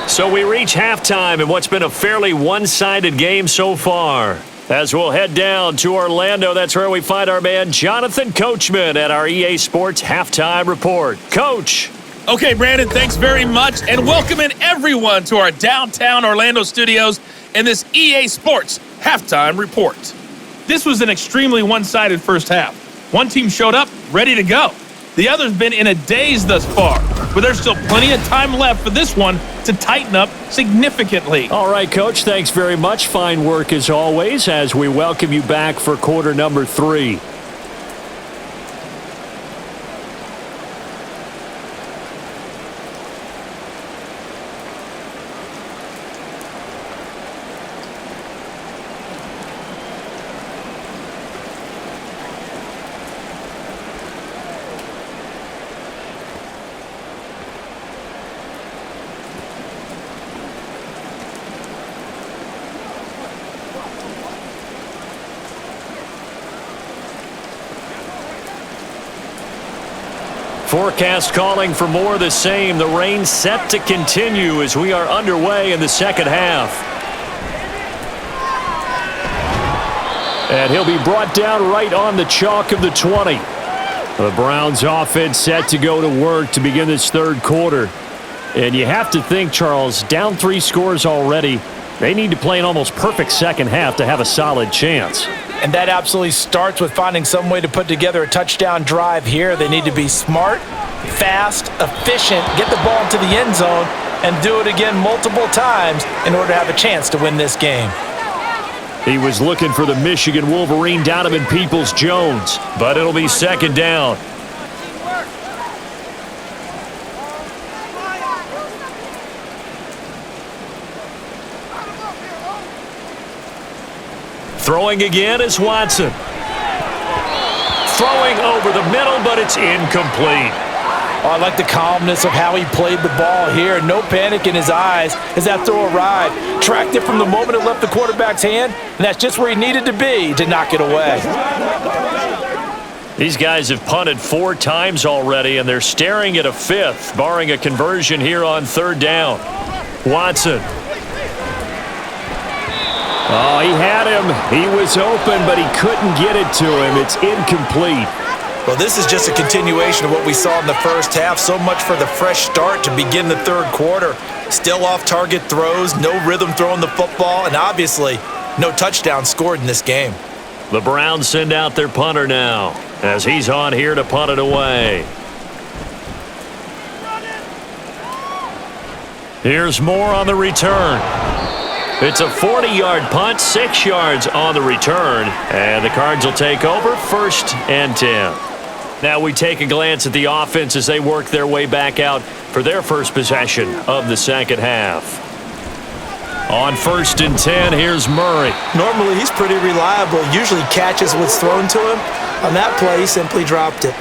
So we reach halftime in what's been a fairly one-sided game so far. As we'll head down to Orlando, that's where we find our man Jonathan Coachman at our EA Sports Halftime Report. Coach. Okay, Brandon, thanks very much, and welcoming everyone to our downtown Orlando studios and this EA Sports Halftime Report. This was an extremely one-sided first half. One team showed up, ready to go. The other's been in a daze thus far, but there's still plenty of time left for this one to tighten up significantly. All right, Coach, thanks very much. Fine work as always as we welcome you back for quarter number 3. Forecast calling for more of the same. The rain set to continue as we are underway in the second half. And he'll be brought down right on the chalk of the 20. The Browns offense set to go to work to begin this third quarter. And you have to think, Charles, down 3 scores already. They need to play an almost perfect second half to have a solid chance. And that absolutely starts with finding some way to put together a touchdown drive here. They need to be smart, fast, efficient, get the ball into the end zone, and do it again multiple times in order to have a chance to win this game. He was looking for the Michigan Wolverine Donovan Peoples-Jones, but it'll be second down. Throwing again is Watson. Throwing over the middle, but it's incomplete. Oh, I like the calmness of how he played the ball here. No panic in his eyes as that throw arrived. Tracked it from the moment it left the quarterback's hand, and that's just where he needed to be to knock it away. These guys have punted 4 times already, and they're staring at a 5th, barring a conversion here on third down. Watson. Oh, he had him. He was open, but he couldn't get it to him. It's incomplete. Well, this is just a continuation of what we saw in the first half. So much for the fresh start to begin the third quarter. Still off-target throws, no rhythm throwing the football, and obviously no touchdown scored in this game. The Browns send out their punter now as he's on here to punt it away. Here's more on the return. It's a 40-yard punt, 6 yards on the return, and the Cards will take over, 1st and 10. Now we take a glance at the offense as they work their way back out for their first possession of the second half. On 1st and 10, here's Murray. Normally, he's pretty reliable. Usually catches what's thrown to him. On that play, he simply dropped it.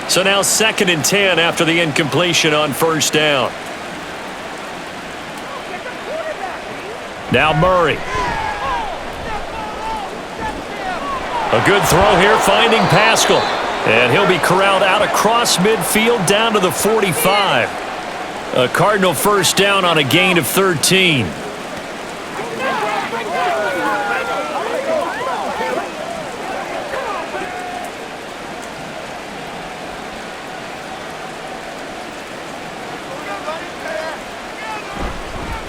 So now 2nd and 10 after the incompletion on 1st down. Now Murray. A good throw here, finding Pascal. And he'll be corralled out across midfield down to the 45. A Cardinal 1st down on a gain of 13.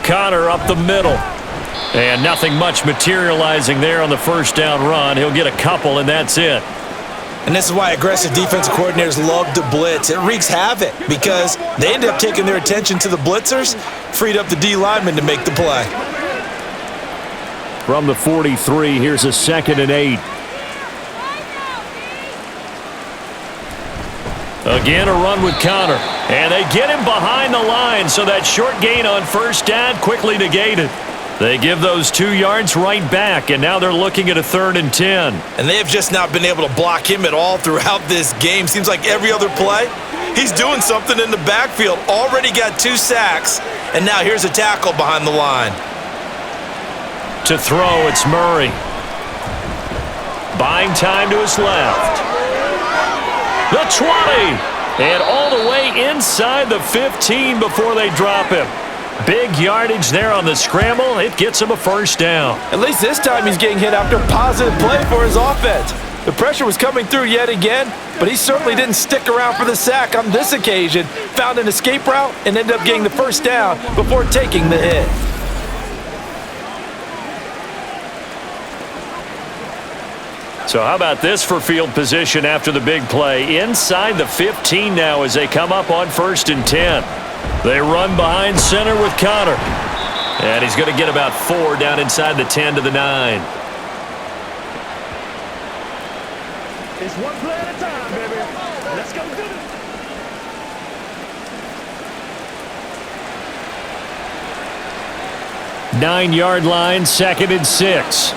Connor up the middle. And nothing much materializing there on the 1st down run. He'll get a couple, and that's it. And this is why aggressive defensive coordinators love to blitz. It wreaks havoc because they end up taking their attention to the blitzers, freed up the D lineman to make the play. From the 43, here's a 2nd and 8. Again, a run with Connor. And they get him behind the line, so that short gain on 1st down quickly negated. They give those 2 yards right back, and now they're looking at a 3rd and 10. And they have just not been able to block him at all throughout this game. Seems like every other play, he's doing something in the backfield. Already got 2 sacks, and now here's a tackle behind the line. To throw, it's Murray. Buying time to his left. The 20! And all the way inside the 15 before they drop him. Big yardage there on the scramble. It gets him a 1st down. At least this time he's getting hit after a positive play for his offense. The pressure was coming through yet again, but he certainly didn't stick around for the sack on this occasion. Found an escape route and ended up getting the 1st down before taking the hit. So how about this for field position after the big play? Inside the 15 now as they come up on 1st and 10. They run behind center with Connor. And he's going to get about 4 down inside the 10 to the 9. It's one play at a time, baby. Let's go get it. 9-yard line, 2nd and 6.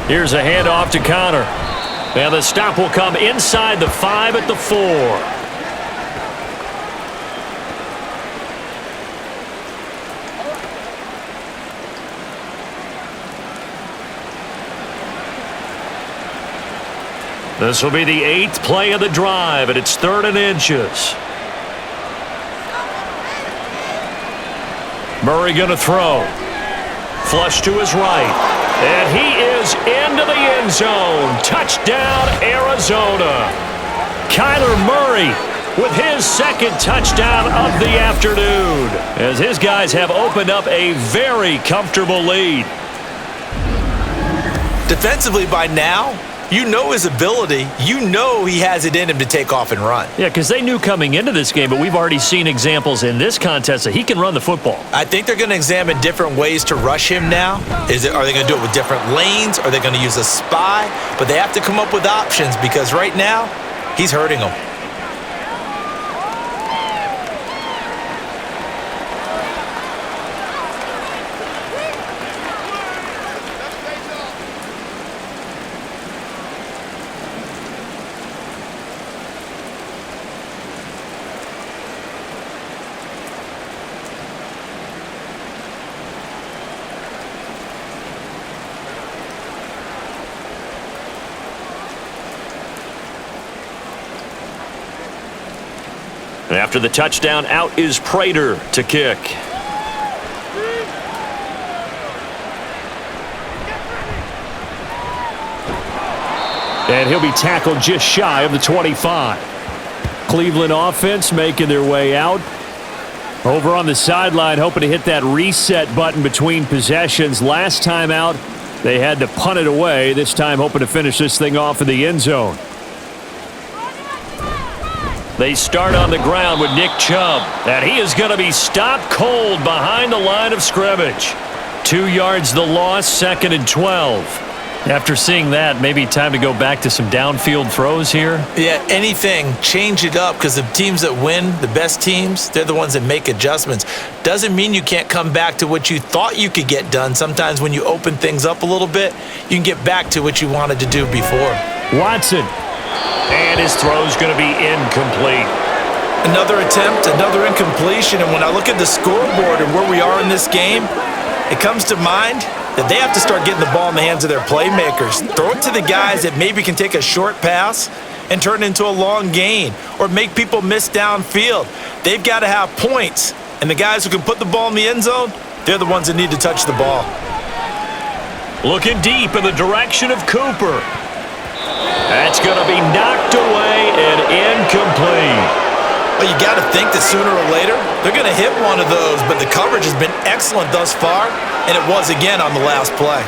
Here's a handoff to Connor. And the stop will come inside the 5 at the 4. This will be the 8th play of the drive, and it's 3rd and inches. Murray going to throw. Flush to his right. And he is into the end zone. Touchdown, Arizona. Kyler Murray with his 2nd touchdown of the afternoon, as his guys have opened up a very comfortable lead. Defensively by now, you know his ability. You know he has it in him to take off and run. Yeah, because they knew coming into this game, but we've already seen examples in this contest that he can run the football. I think they're going to examine different ways to rush him now. Are they going to do it with different lanes? Are they going to use a spy? But they have to come up with options because right now, he's hurting them. After the touchdown, out is Prater to kick. And he'll be tackled just shy of the 25. Cleveland offense making their way out. Over on the sideline, hoping to hit that reset button between possessions. Last time out, they had to punt it away. This time hoping to finish this thing off in the end zone. They start on the ground with Nick Chubb, and he is going to be stopped cold behind the line of scrimmage. 2 yards the loss, 2nd and 12. After seeing that, maybe time to go back to some downfield throws here. Yeah, anything. Change it up because the teams that win, the best teams, they're the ones that make adjustments. Doesn't mean you can't come back to what you thought you could get done. Sometimes when you open things up a little bit, you can get back to what you wanted to do before. Watson. And his throw's going to be incomplete. Another attempt, another incompletion. And when I look at the scoreboard and where we are in this game, it comes to mind that they have to start getting the ball in the hands of their playmakers. Throw it to the guys that maybe can take a short pass and turn it into a long gain or make people miss downfield. They've got to have points. And the guys who can put the ball in the end zone, they're the ones that need to touch the ball. Looking deep in the direction of Cooper. That's going to be knocked away and incomplete. Well, you got to think that sooner or later, they're going to hit one of those, but the coverage has been excellent thus far, and it was again on the last play.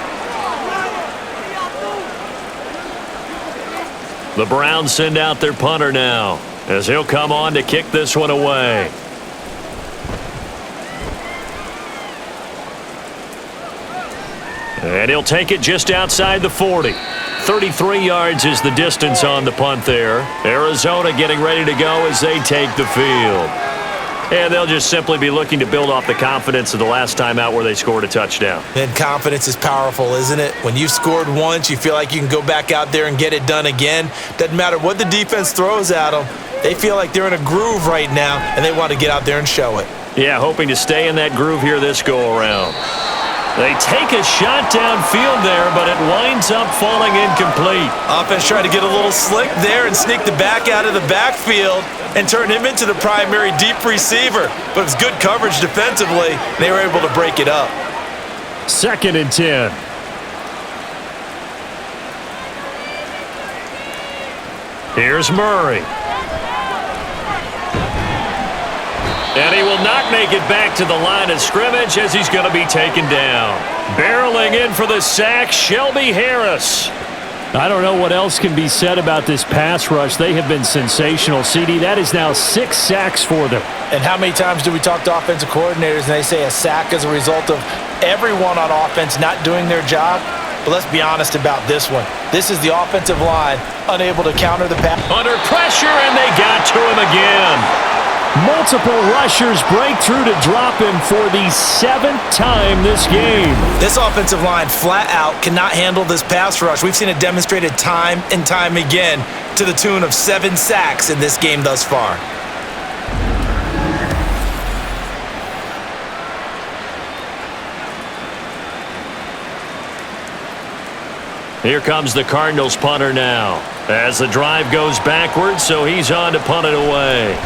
The Browns send out their punter now, as he'll come on to kick this one away. And he'll take it just outside the 40. 33 yards is the distance on the punt there. Arizona getting ready to go as they take the field. And they'll just simply be looking to build off the confidence of the last time out where they scored a touchdown. And confidence is powerful, isn't it? When you've scored once, you feel like you can go back out there and get it done again. Doesn't matter what the defense throws at them. They feel like they're in a groove right now, and they want to get out there and show it. Yeah, hoping to stay in that groove here this go-around. They take a shot downfield there, but it winds up falling incomplete. Offense tried to get a little slick there and sneak the back out of the backfield and turn him into the primary deep receiver. But it's good coverage defensively. They were able to break it up. 2nd and 10. Here's Murray. And he will not make it back to the line of scrimmage as he's going to be taken down. Barreling in for the sack, Shelby Harris. I don't know what else can be said about this pass rush. They have been sensational, CD. That is now 6 sacks for them. And how many times do we talk to offensive coordinators and they say a sack is a result of everyone on offense not doing their job? But let's be honest about this one. This is the offensive line unable to counter the pass. Under pressure, and they got to him again. Multiple rushers break through to drop him for the 7th time this game. This offensive line flat out cannot handle this pass rush. We've seen it demonstrated time and time again to the tune of 7 sacks in this game thus far. Here comes the Cardinals punter now. As the drive goes backwards, so he's on to punt it away.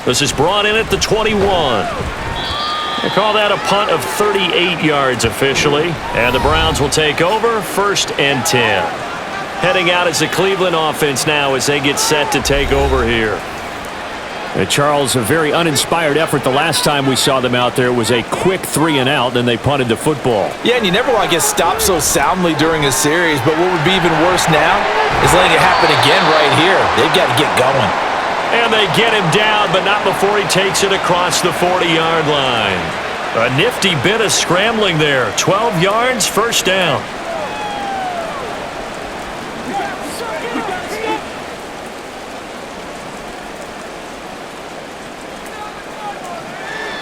This is brought in at the 21. They call that a punt of 38 yards officially. And the Browns will take over, 1st and 10. Heading out as the Cleveland offense now as they get set to take over here. Charles, a very uninspired effort the last time we saw them out there. It was a quick 3 and out, then they punted the football. Yeah, and you never want to get stopped so soundly during a series, but what would be even worse now is letting it happen again right here. They've got to get going. And they get him down, but not before he takes it across the 40-yard line. A nifty bit of scrambling there. 12 yards, 1st down.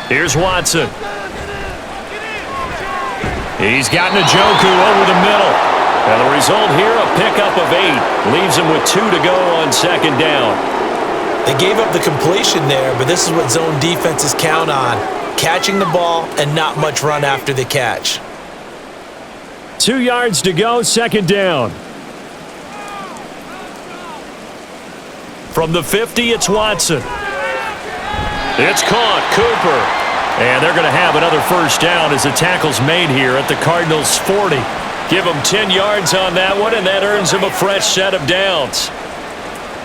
Here's Watson. He's got Njoku over the middle. And the result here, a pickup of 8. Leaves him with 2 to go on 2nd down. They gave up the completion there, but this is what zone defenses count on. Catching the ball and not much run after the catch. 2 yards to go, 2nd down. From the 50, it's Watson. It's caught, Cooper. And they're going to have another 1st down as the tackle's made here at the Cardinals' 40. Give them 10 yards on that one, and that earns them a fresh set of downs.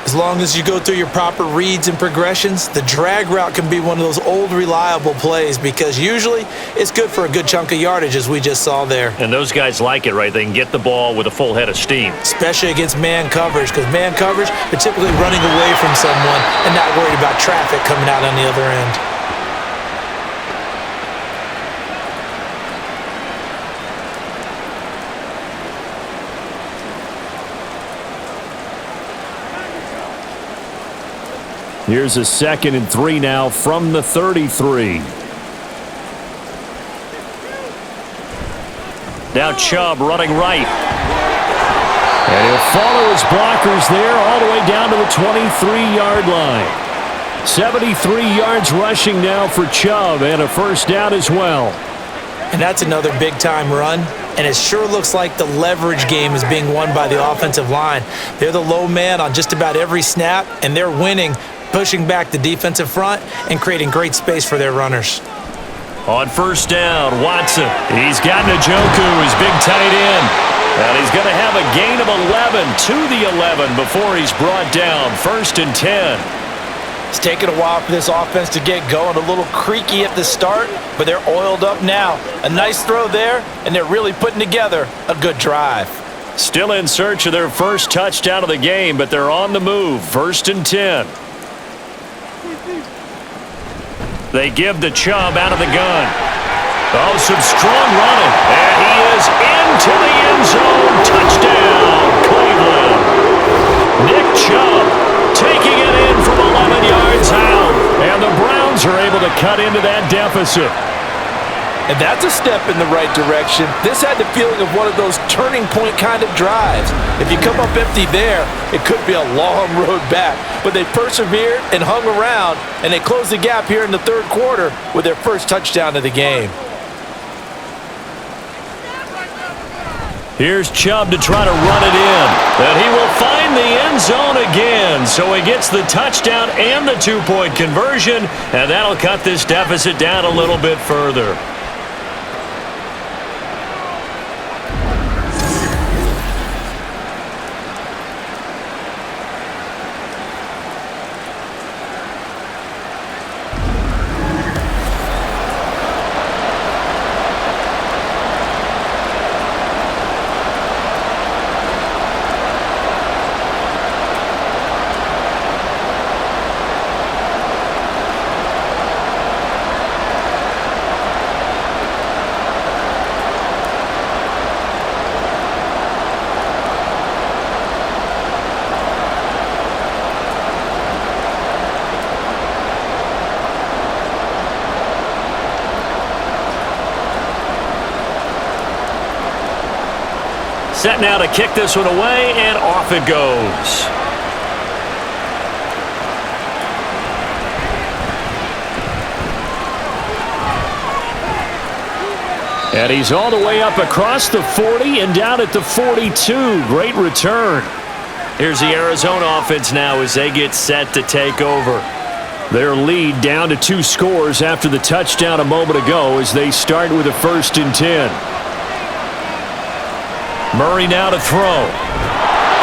As long as you go through your proper reads and progressions, the drag route can be one of those old reliable plays because usually it's good for a good chunk of yardage as we just saw there. And those guys like it, right? They can get the ball with a full head of steam. Especially against man coverage because man coverage, they're typically running away from someone and not worried about traffic coming out on the other end. Here's a 2nd and 3 now from the 33. Now Chubb running right. And he'll follow his blockers there all the way down to the 23-yard line. 73 yards rushing now for Chubb and a 1st down as well. And that's another big-time run. And it sure looks like the leverage game is being won by the offensive line. They're the low man on just about every snap, and they're winning, pushing back the defensive front and creating great space for their runners. On 1st down, Watson. He's got Njoku, his big tight end. And he's going to have a gain of 11 to the 11 before he's brought down. 1st and 10. It's taken a while for this offense to get going. A little creaky at the start, but they're oiled up now. A nice throw there, and they're really putting together a good drive. Still in search of their 1st touchdown of the game, but they're on the move. 1st and 10. They give the Chubb out of the gun. Oh, some strong running. And he is into the end zone. Touchdown, Cleveland. Nick Chubb taking it in from 11 yards out. And the Browns are able to cut into that deficit. And that's a step in the right direction. This had the feeling of one of those turning point kind of drives. If you come up empty there, it could be a long road back. But they persevered and hung around, and they closed the gap here in the 3rd quarter with their 1st touchdown of the game. Here's Chubb to try to run it in. But he will find the end zone again. So he gets the touchdown and the 2-point conversion, and that'll cut this deficit down a little bit further. Set now to kick this one away, and off it goes. And he's all the way up across the 40 and down at the 42. Great return. Here's the Arizona offense now as they get set to take over. Their lead down to 2 scores after the touchdown a moment ago as they start with a 1st and 10. Murray now to throw.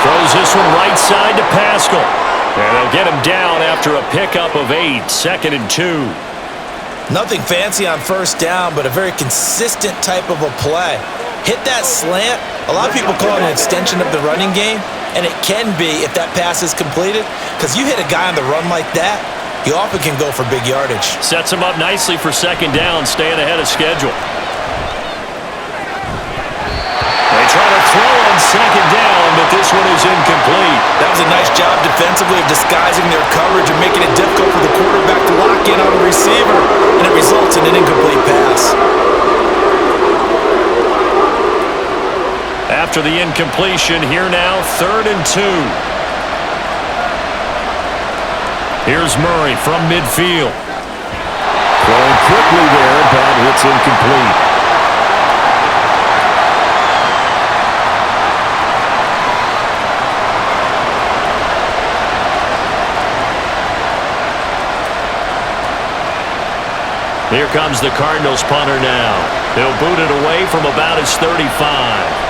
Throws this one right side to Pascal. And they'll get him down after a pickup of 8, 2nd and 2. Nothing fancy on 1st down, but a very consistent type of a play. Hit that slant. A lot of people call it an extension of the running game, and it can be if that pass is completed, because you hit a guy on the run like that, you often can go for big yardage. Sets him up nicely for 2nd down, staying ahead of schedule. They try to throw on 2nd down, but this one is incomplete. That was a nice job defensively of disguising their coverage and making it difficult for the quarterback to lock in on the receiver, and it results in an incomplete pass. After the incompletion, here now, 3rd and 2. Here's Murray from midfield. Throwing quickly there, but it's incomplete. Here comes the Cardinals punter now. He'll boot it away from about his 35.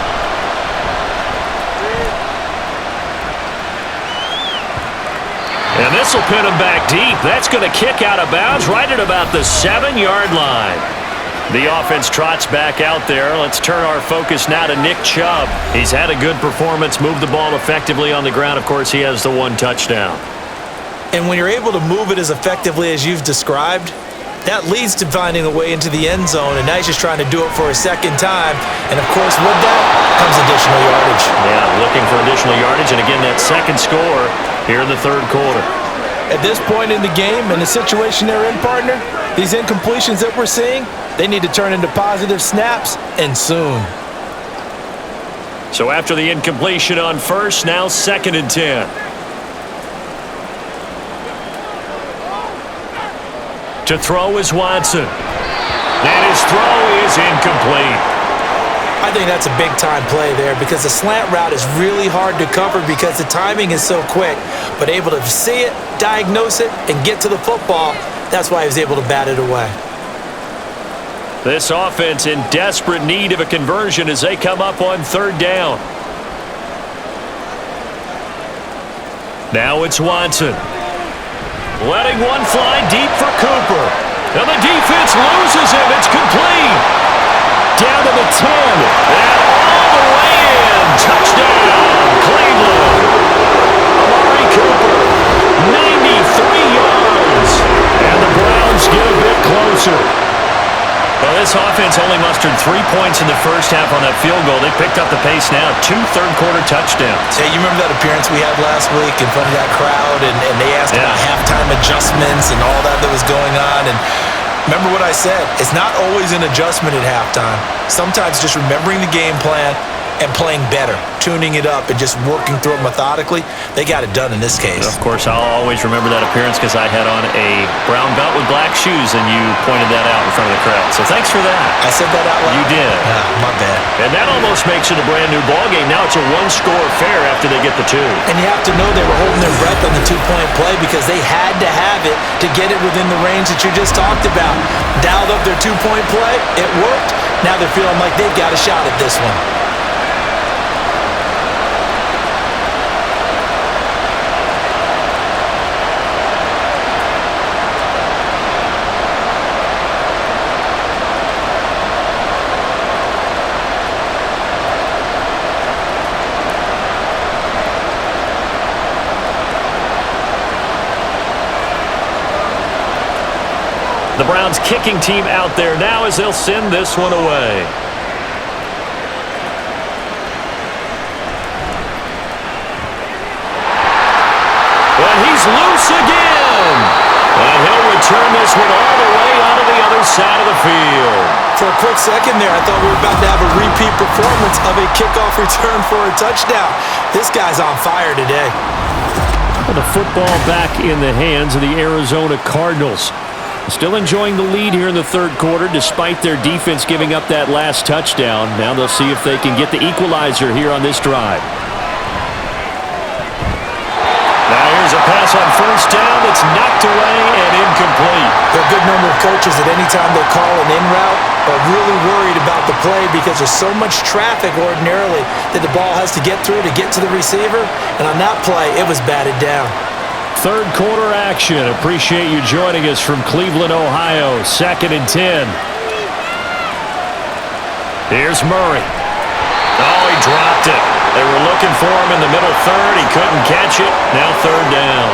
And this will pin him back deep. That's going to kick out of bounds right at about the 7-yard line. The offense trots back out there. Let's turn our focus now to Nick Chubb. He's had a good performance, moved the ball effectively on the ground. Of course, he has the 1 touchdown. And when you're able to move it as effectively as you've described, that leads to finding a way into the end zone, and now he's just trying to do it for a 2nd time. And, of course, with that comes additional yardage. Yeah, looking for additional yardage, and again, that 2nd score here in the 3rd quarter. At this point in the game and the situation they're in, partner, these incompletions that we're seeing, they need to turn into positive snaps, and soon. So after the incompletion on 1st, now 2nd and 10. To throw is Watson. And his throw is incomplete. I think that's a big-time play there because the slant route is really hard to cover because the timing is so quick. But able to see it, diagnose it, and get to the football, that's why he was able to bat it away. This offense in desperate need of a conversion as they come up on 3rd down. Now it's Watson. Letting one fly deep for Cooper. And the defense loses him. It's complete. Down to the 10. And all the way in. Touchdown, Cleveland. Amari Cooper, 93 yards. And the Browns get a bit closer. Well, this offense only mustered 3 points in the 1st half on that field goal. They picked up the pace now. 2 third-quarter touchdowns. Hey, you remember that appearance we had last week in front of that crowd, and they asked about halftime adjustments and all that was going on, and remember what I said. It's not always an adjustment at halftime. Sometimes just remembering the game plan and playing better, tuning it up, and just working through it methodically. They got it done in this case. Of course, I'll always remember that appearance because I had on a brown belt with black shoes, and you pointed that out in front of the crowd. So thanks for that. I said that out loud? You did. My bad. And that almost makes it a brand-new ballgame. Now it's a 1-score affair after they get the 2. And you have to know they were holding their breath on the 2-point play because they had to have it to get it within the range that you just talked about. Dialed up their 2-point play. It worked. Now they're feeling like they've got a shot at this one. The Browns kicking team out there now as they'll send this one away. And he's loose again. And he'll return this one all the way out of the other side of the field. For a quick second there, I thought we were about to have a repeat performance of a kickoff return for a touchdown. This guy's on fire today. The football back in the hands of the Arizona Cardinals. Still enjoying the lead here in the third quarter despite their defense giving up that last touchdown. Now they'll see if they can get the equalizer here on this drive. Now here's a pass on first down that's knocked away and incomplete. There are a good number of coaches that any time they call an in route are really worried about the play because there's so much traffic ordinarily that the ball has to get through to get to the receiver. And on that play, it was batted down. Third quarter action. Appreciate you joining us from Cleveland, Ohio. 2nd and 10. Here's Murray. Oh, he dropped it. They were looking for him in the middle third. He couldn't catch it. Now third down.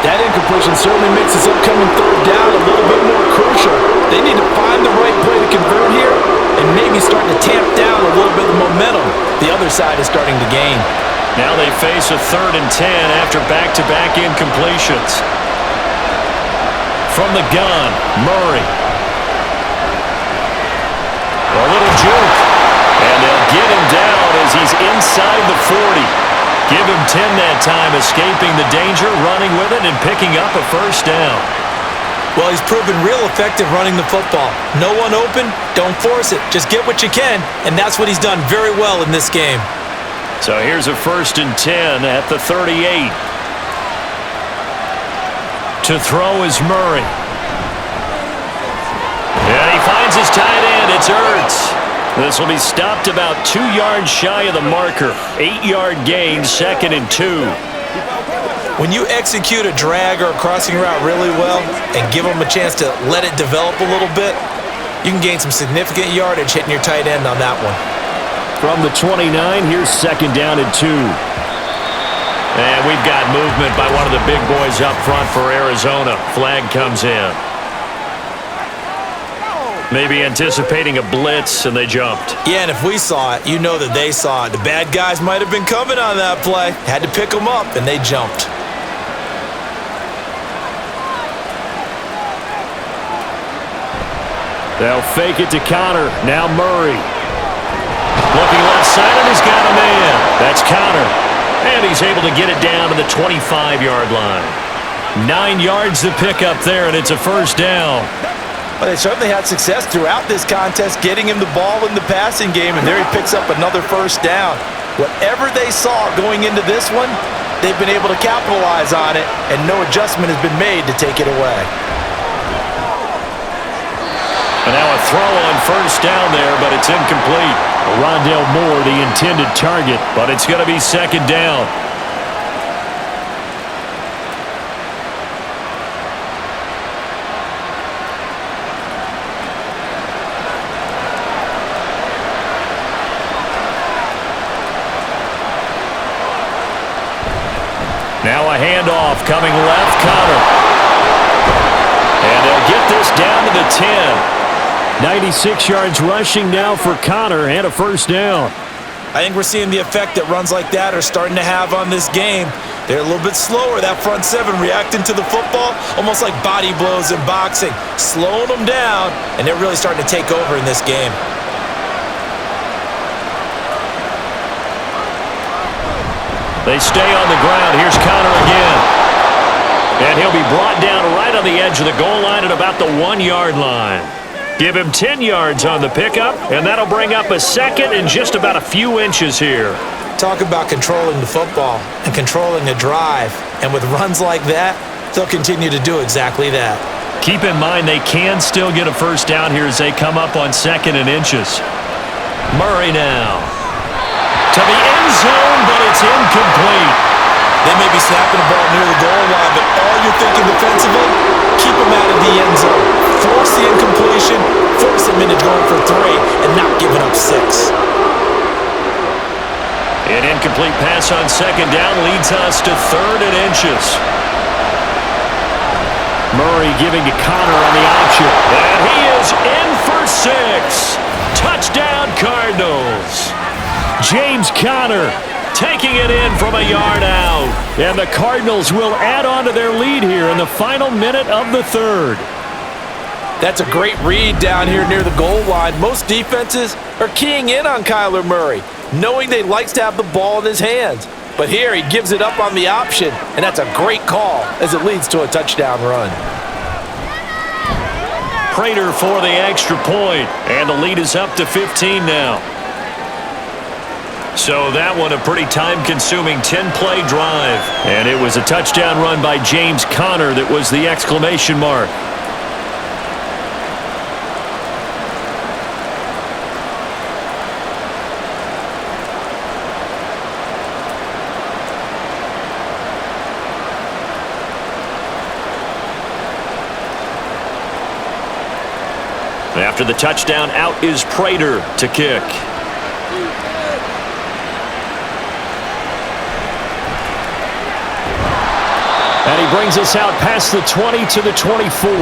That incompletion certainly makes this upcoming third down a little bit more crucial. They need to find the right play to convert here and maybe start to tamp down a little bit of momentum. The other side is starting to gain. Now they face a 3rd and 10 after back-to-back incompletions. From the gun, Murray. A little juke. And they'll get him down as he's inside the 40. Give him 10 that time, escaping the danger, running with it, and picking up a first down. Well, he's proven real effective running the football. No one open, don't force it. Just get what you can, and that's what he's done very well in this game. So here's a 1st and 10 at the 38. To throw is Murray. And he finds his tight end. It's Ertz. This will be stopped about 2 yards shy of the marker. 8-yard gain, 2nd and 2. When you execute a drag or a crossing route really well and give them a chance to let it develop a little bit, you can gain some significant yardage hitting your tight end on that one. From the 29, here's 2nd down and 2. And we've got movement by one of the big boys up front for Arizona. Flag comes in. Maybe anticipating a blitz, and they jumped. Yeah, and if we saw it, you know that they saw it. The bad guys might have been coming on that play. Had to pick them up, and they jumped. They'll fake it to Connor. Now Murray. Looking left side, and he's got a man. That's Connor. And he's able to get it down to the 25-yard line. 9 yards to pick up there, and it's a first down. Well, they certainly had success throughout this contest getting him the ball in the passing game, and there he picks up another first down. Whatever they saw going into this one, they've been able to capitalize on it, and no adjustment has been made to take it away. And now a throw on first down there, but it's incomplete. Rondale Moore, the intended target, but it's going to be 2nd down. Now a handoff coming left, Connor. And they'll get this down to the 10. 96 yards rushing now for Connor and a first down. I think we're seeing the effect that runs like that are starting to have on this game. They're a little bit slower, that front seven, reacting to the football, almost like body blows in boxing, slowing them down, and they're really starting to take over in this game. They stay on the ground. Here's Connor again. And he'll be brought down right on the edge of the goal line at about the 1-yard line. Give him 10 yards on the pickup, and that'll bring up a second in just about a few inches here. Talk about controlling the football and controlling the drive. And with runs like that, they'll continue to do exactly that. Keep in mind they can still get a first down here as they come up on 2nd and inches. Murray now. To the end zone, but it's incomplete. They may be snapping the ball near the goal line, but all you're thinking defensively, keep them out of the end zone. Force the incompletion, force them into going for 3, and not giving up 6. An incomplete pass on 2nd down leads us to 3rd and inches. Murray giving to Connor on the option. And he is in for 6. Touchdown, Cardinals. James Conner taking it in from a yard out. And the Cardinals will add on to their lead here in the final minute of the 3rd. That's a great read down here near the goal line. Most defenses are keying in on Kyler Murray, knowing they likes to have the ball in his hands. But here he gives it up on the option, and that's a great call as it leads to a touchdown run. Prater for the extra point, and the lead is up to 15 now. So that one a pretty time-consuming 10-play drive. And it was a touchdown run by James Conner that was the exclamation mark. After the touchdown, out is Prater to kick. And he brings us out past the 20 to the 24.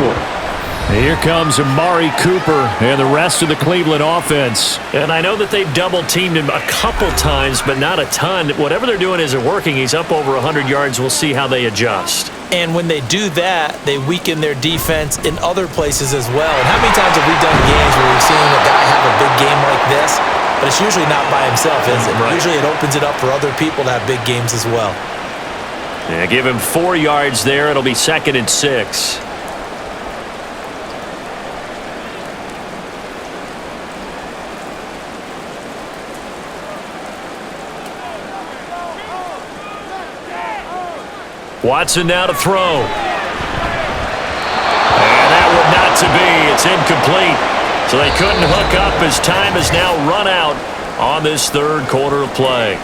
Here comes Amari Cooper and the rest of the Cleveland offense. And I know that they've double-teamed him a couple times, but not a ton. Whatever they're doing isn't working. He's up over 100 yards. We'll see how they adjust. And when they do that, they weaken their defense in other places as well. And how many times have we done games where we've seen a guy have a big game like this? But it's usually not by himself, is it? Right. Usually it opens it up for other people to have big games as well. Yeah, give him 4 yards there. It'll be 2nd and 6. Watson now to throw. And that would not to be. It's incomplete. So they couldn't hook up as time has now run out on this third quarter of play.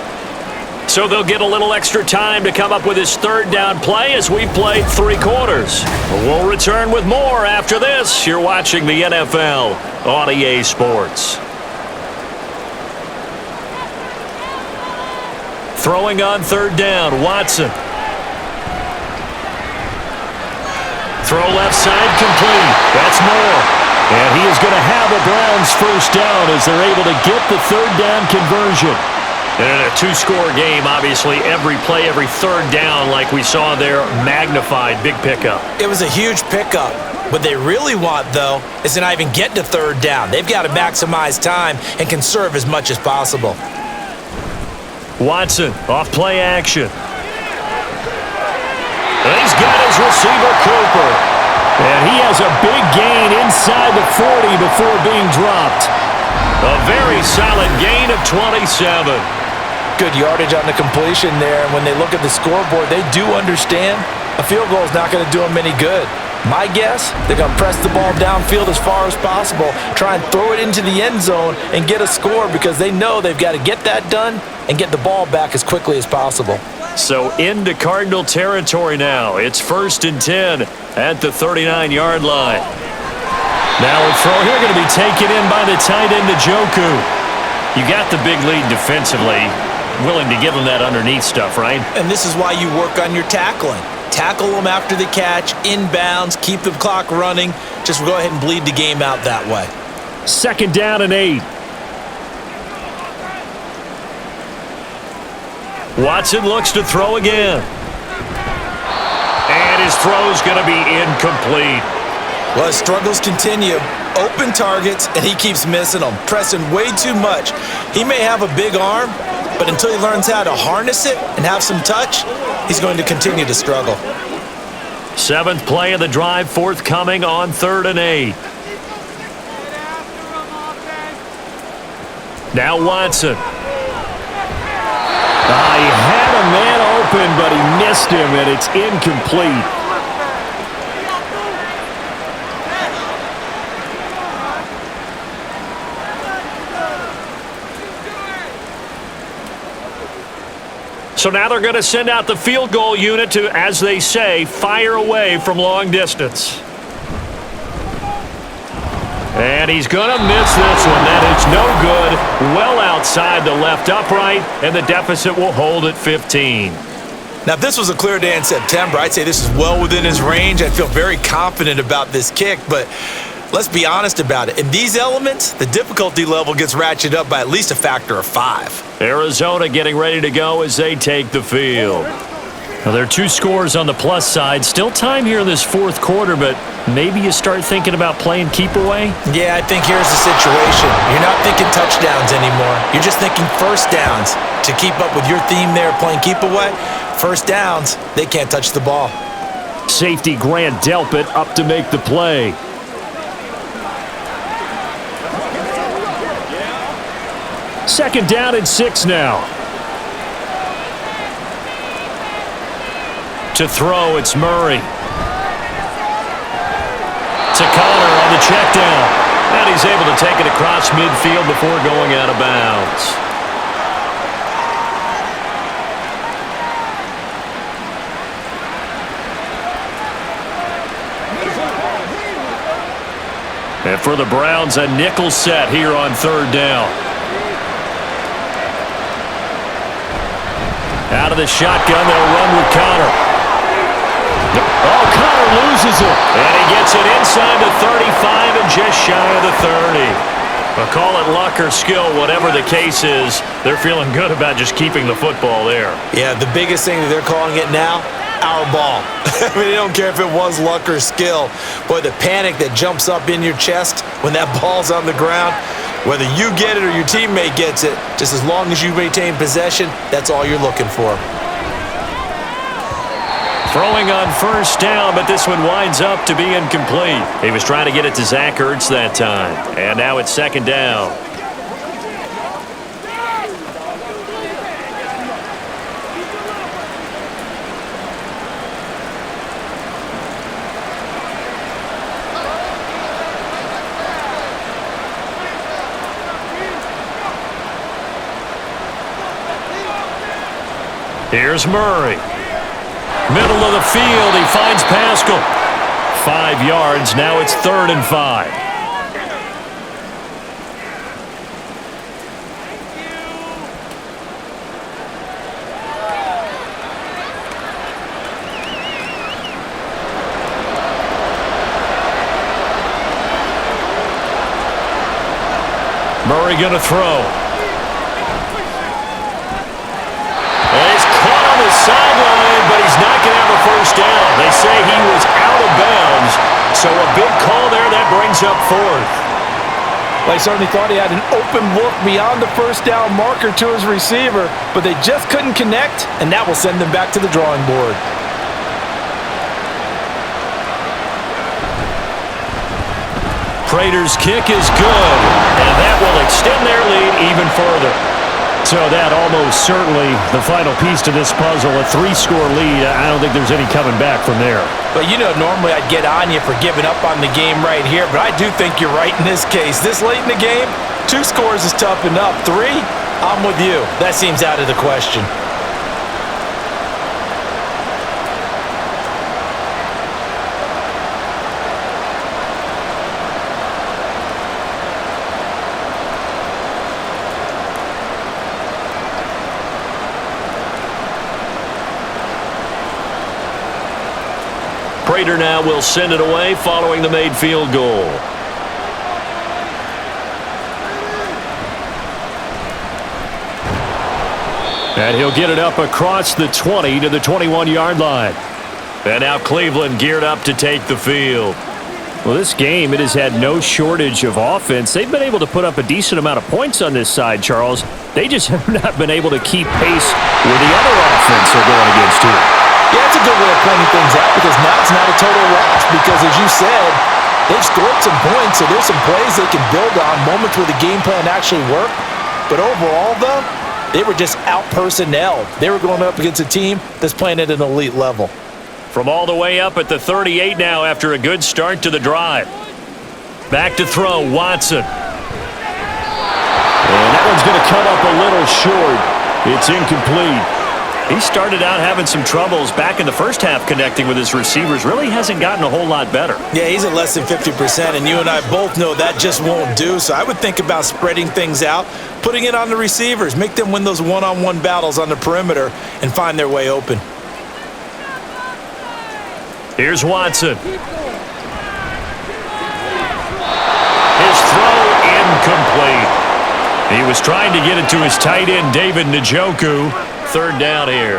So they'll get a little extra time to come up with his third down play as we played 3 quarters. We'll return with more after this. You're watching the NFL on EA Sports. Throwing on third down, Watson. Throw left side complete. That's Moore. And he is going to have a Browns first down as they're able to get the third down conversion. And in a 2-score game, obviously, every play, every third down, like we saw there, magnified. Big pickup. It was a huge pickup. What they really want, though, is to not even get to third down. They've got to maximize time and conserve as much as possible. Watson, off play action. And he's got his receiver, Cooper. And he has a big gain inside the 40 before being dropped. A very solid gain of 27. Good yardage on the completion there. And when they look at the scoreboard, they do understand a field goal is not going to do them any good. My guess, they're going to press the ball downfield as far as possible, try and throw it into the end zone and get a score because they know they've got to get that done and get the ball back as quickly as possible. So into Cardinal territory now. It's 1st and 10 at the 39-yard line. Now a throw here going to be taken in by the tight end, Njoku. You got the big lead defensively. Willing to give them that underneath stuff, right? And this is why you work on your tackling. Tackle them after the catch, inbounds, keep the clock running. Just go ahead and bleed the game out that way. 2nd down and 8. Watson looks to throw again. And his throw's going to be incomplete. Well, his struggles continue. Open targets, and he keeps missing them, pressing way too much. He may have a big arm, but until he learns how to harness it and have some touch, he's going to continue to struggle. 7th play of the drive, forthcoming on 3rd and 8. Now Watson. He had a man open, but he missed him, and it's incomplete. So now they're going to send out the field goal unit to, as they say, fire away from long distance. And he's going to miss this one. That is no good. Well outside the left upright, and the deficit will hold at 15. Now, if this was a clear day in September, I'd say this is well within his range. I'd feel very confident about this kick, but let's be honest about it. In these elements, the difficulty level gets ratcheted up by at least a factor of 5. Arizona getting ready to go as they take the field. Now, there are 2 scores on the plus side. Still time here in this 4th quarter, but maybe you start thinking about playing keep away? Yeah, I think here's the situation. You're not thinking touchdowns anymore. You're just thinking first downs. To keep up with your theme there, playing keep away, first downs, they can't touch the ball. Safety Grant Delpit up to make the play. 2nd down and 6 now. To throw, it's Murray. To Connor on the check down. And he's able to take it across midfield before going out of bounds. And for the Browns, a nickel set here on 3rd down. Out of the shotgun, they'll run with Connor. Oh, Connor loses it. And he gets it inside the 35 and just shy of the 30. But call it luck or skill, whatever the case is, they're feeling good about just keeping the football there. Yeah, the biggest thing that they're calling it now, our ball. I mean, they don't care if it was luck or skill. Boy, the panic that jumps up in your chest when that ball's on the ground, whether you get it or your teammate gets it, just as long as you maintain possession, that's all you're looking for. Throwing on 1st down, but this one winds up to be incomplete. He was trying to get it to Zach Ertz that time. And now it's 2nd down. Here's Murray. Middle of the field, he finds Pascal. 5 yards, now it's 3rd and 5. Murray going to throw. Sideline, but he's not going to have a 1st down. They say he was out of bounds, so a big call there that brings up 4th. They certainly thought he had an open look beyond the 1st down marker to his receiver, but they just couldn't connect, and that will send them back to the drawing board. Prater's kick is good, and that will extend their lead even further. So that almost certainly the final piece to this puzzle, a 3-score lead. I don't think there's any coming back from there. But, you know, normally I'd get on you for giving up on the game right here, but I do think you're right in this case. This late in the game, 2 scores is tough enough. 3, I'm with you. That seems out of the question. Prater now will send it away following the made field goal. And he'll get it up across the 20 to the 21-yard line. And now Cleveland geared up to take the field. Well, this game, it has had no shortage of offense. They've been able to put up a decent amount of points on this side, Charles. They just have not been able to keep pace with the other offense they're going against here. Yeah, it's a good way of pointing things out because now it's not a total loss because, as you said, they've scored some points, so there's some plays they can build on, moments where the game plan actually worked. But overall, though, they were just out-personnelled. They were going up against a team that's playing at an elite level. From all the way up at the 38 now after a good start to the drive. Back to throw, Watson. And that one's going to come up a little short. It's incomplete. He started out having some troubles back in the first half connecting with his receivers. Really hasn't gotten a whole lot better. Yeah, he's at less than 50%, and you and I both know that just won't do. So I would think about spreading things out, putting it on the receivers, make them win those one-on-one battles on the perimeter and find their way open. Here's Watson. His throw incomplete. He was trying to get it to his tight end, David Njoku. 3rd down here.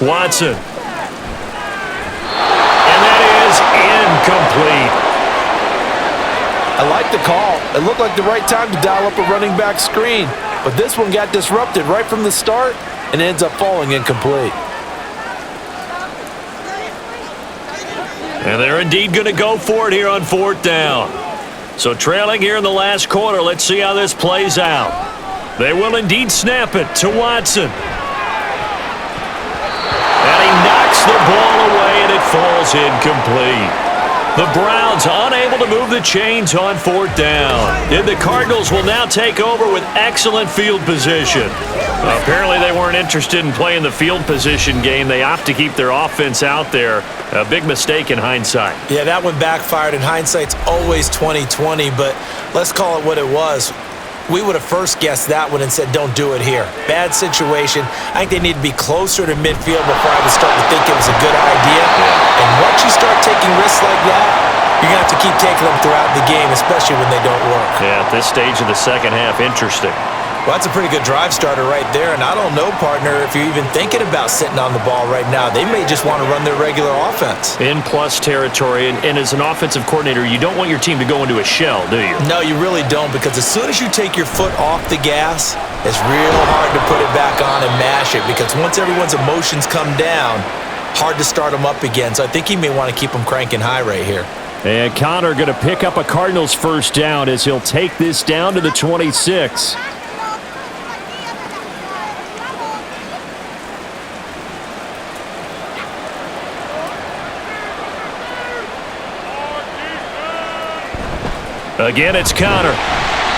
Watson. And that is incomplete. I like the call. It looked like the right time to dial up a running back screen, but this one got disrupted right from the start. and ends up falling incomplete. And they're indeed going to go for it here on 4th down. So trailing here in the last quarter, let's see how this plays out. They will indeed snap it to Watson. And he knocks the ball away, and it falls incomplete. The Browns unable to move the chains on 4th down. And the Cardinals will now take over with excellent field position. Apparently they weren't interested in playing the field position game. They opt to keep their offense out there. A big mistake in hindsight. Yeah, that one backfired, and hindsight's always 20/20, but let's call it what it was. We would have first guessed that one and said, don't do it here. Bad situation. I think they need to be closer to midfield before I would start to think it was a good idea. And once you start taking risks like that, you're going to have to keep taking them throughout the game, especially when they don't work. Yeah, at this stage of the second half, interesting. Well, that's a pretty good drive starter right there, and I don't know, partner, if you're even thinking about sitting on the ball right now. They may just want to run their regular offense. In plus territory, and as an offensive coordinator, you don't want your team to go into a shell, do you? No, you really don't, because as soon as you take your foot off the gas, it's real hard to put it back on and mash it, because once everyone's emotions come down, hard to start them up again. So I think he may want to keep them cranking high right here. And Connor going to pick up a Cardinals first down as he'll take this down to the 26. Again, it's Connor.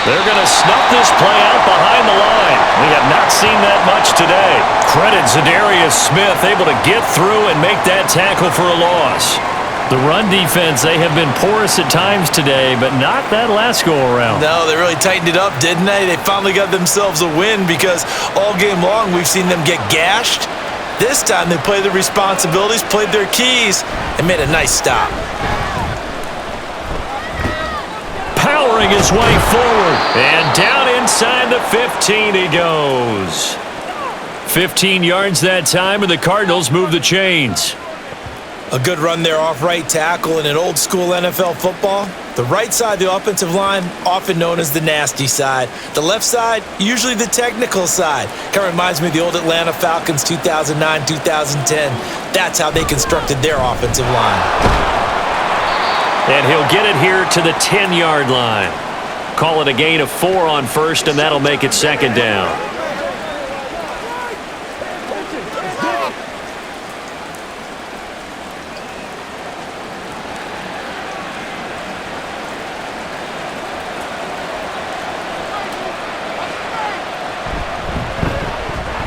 They're going to snuff this play out behind the line. We have not seen that much today. Credit Zadarius Smith able to get through and make that tackle for a loss. The run defense, they have been porous at times today, but not that last go-around. No, they really tightened it up, didn't they? They finally got themselves a win because all game long we've seen them get gashed. This time they played their responsibilities, played their keys, and made a nice stop. Powering his way forward, and down inside the 15 he goes. 15 yards that time, and the Cardinals move the chains. A good run there off right tackle in an old school NFL football. The right side, the offensive line, often known as the nasty side. The left side, usually the technical side. Kind of reminds me of the old Atlanta Falcons 2009, 2010. That's how they constructed their offensive line. And he'll get it here to the 10-yard line. Call it a gain of 4 on first, and that'll make it second down.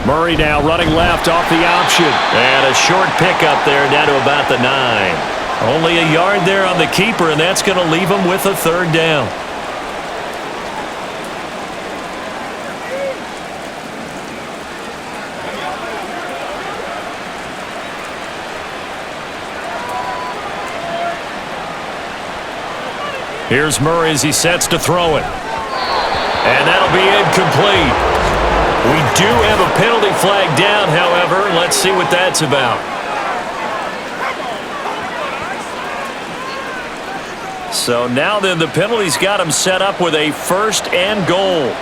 Murray now running left off the option. And a short pickup there down to about the 9. Only a yard there on the keeper, and that's going to leave him with a third down. Here's Murray as he sets to throw it. And that'll be incomplete. We do have a penalty flag down, however. Let's see what that's about. So now then, the penalty's got him set up with a 1st and goal.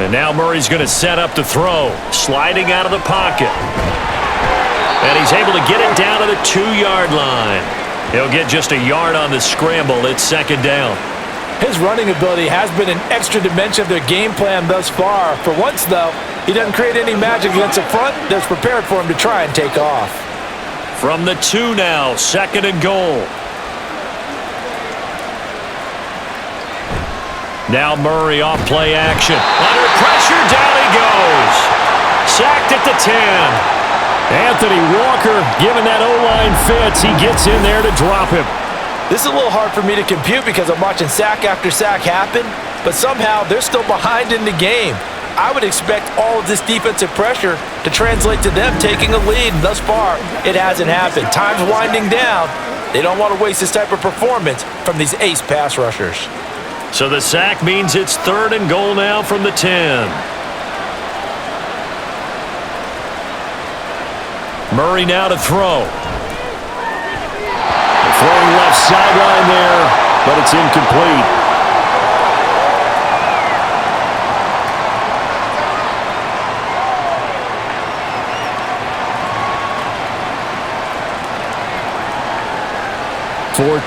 And now Murray's going to set up to throw. Sliding out of the pocket. And he's able to get it down to the 2-yard line. He'll get just a yard on the scramble. It's second down. His running ability has been an extra dimension of their game plan thus far. For once, though, he doesn't create any magic against the front that's prepared for him to try and take off. From the 2 now, 2nd and goal. Now Murray off play action. Under pressure, down he goes. Sacked at the 10. Anthony Walker giving that O-line fits. He gets in there to drop him. This is a little hard for me to compute because I'm watching sack after sack happen, but somehow they're still behind in the game. I would expect all of this defensive pressure to translate to them taking a lead. Thus far, it hasn't happened. Time's winding down. They don't want to waste this type of performance from these ace pass rushers. So the sack means it's 3rd and goal now from the 10. Murray now to throw. Throwing left sideline there, but it's incomplete.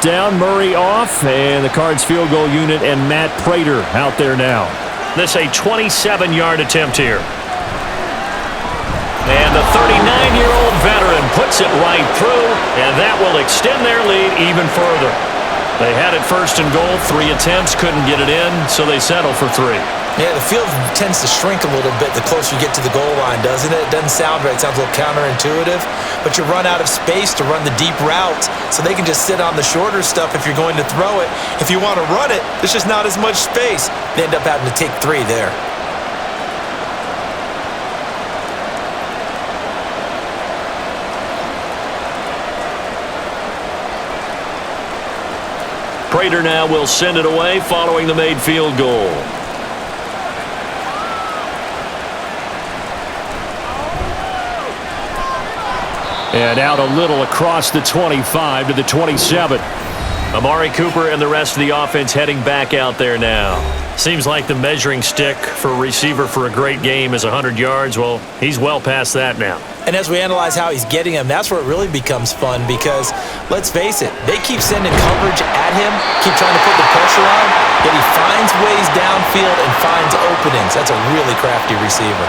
down, Murray off, and the Cards field goal unit and Matt Prater out there now. This a 27-yard attempt here. And the 39-year-old veteran puts it right through, and that will extend their lead even further. They had it first and goal, 3 attempts, couldn't get it in, so they settle for 3. Yeah, the field tends to shrink a little bit the closer you get to the goal line, doesn't it? It doesn't sound right. It sounds a little counterintuitive. But you run out of space to run the deep routes, so they can just sit on the shorter stuff if you're going to throw it. If you want to run it, there's just not as much space. They end up having to take 3 there. Prater now will send it away following the made field goal. And out a little across the 25 to the 27. Amari Cooper and the rest of the offense heading back out there now. Seems like the measuring stick for a receiver for a great game is 100 yards. Well, he's well past that now. And as we analyze how he's getting them, that's where it really becomes fun because, let's face it, they keep sending coverage at him, keep trying to put the pressure on, yet he finds ways downfield and finds openings. That's a really crafty receiver.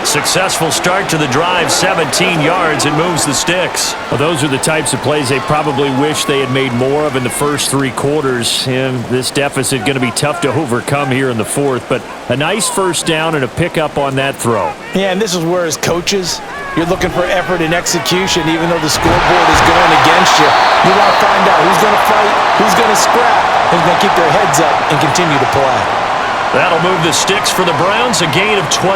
Successful start to the drive, 17 yards, and moves the sticks. Well, those are the types of plays they probably wish they had made more of in the first 3 quarters. And this deficit going to be tough to overcome here in the 4th. But a nice first down and a pickup on that throw. Yeah, and this is where as coaches, you're looking for effort and execution even though the scoreboard is going against you. You want to find out who's going to fight, who's going to scrap, who's going to keep their heads up and continue to play. That'll move the sticks for the Browns, a gain of 12.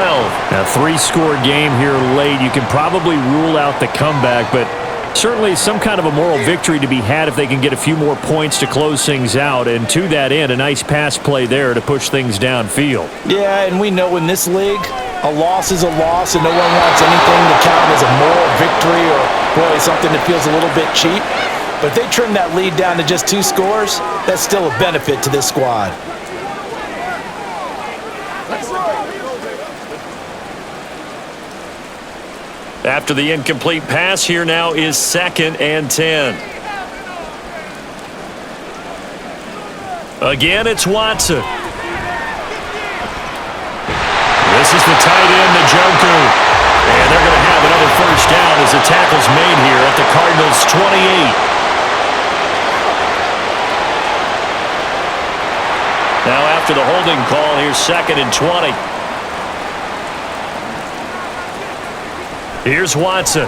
A 3-score game here late. You can probably rule out the comeback, but certainly some kind of a moral victory to be had if they can get a few more points to close things out. And to that end, a nice pass play there to push things downfield. Yeah, and we know in this league, a loss is a loss, and no one wants anything to count as a moral victory or really something that feels a little bit cheap. But if they trim that lead down to just 2 scores, that's still a benefit to this squad. After the incomplete pass, here now is 2nd and 10. Again, it's Watson. This is the tight end, Njoku. And they're going to have another first down as the tackle's made here at the Cardinals' 28. Now after the holding call, here's 2nd and 20. Here's Watson.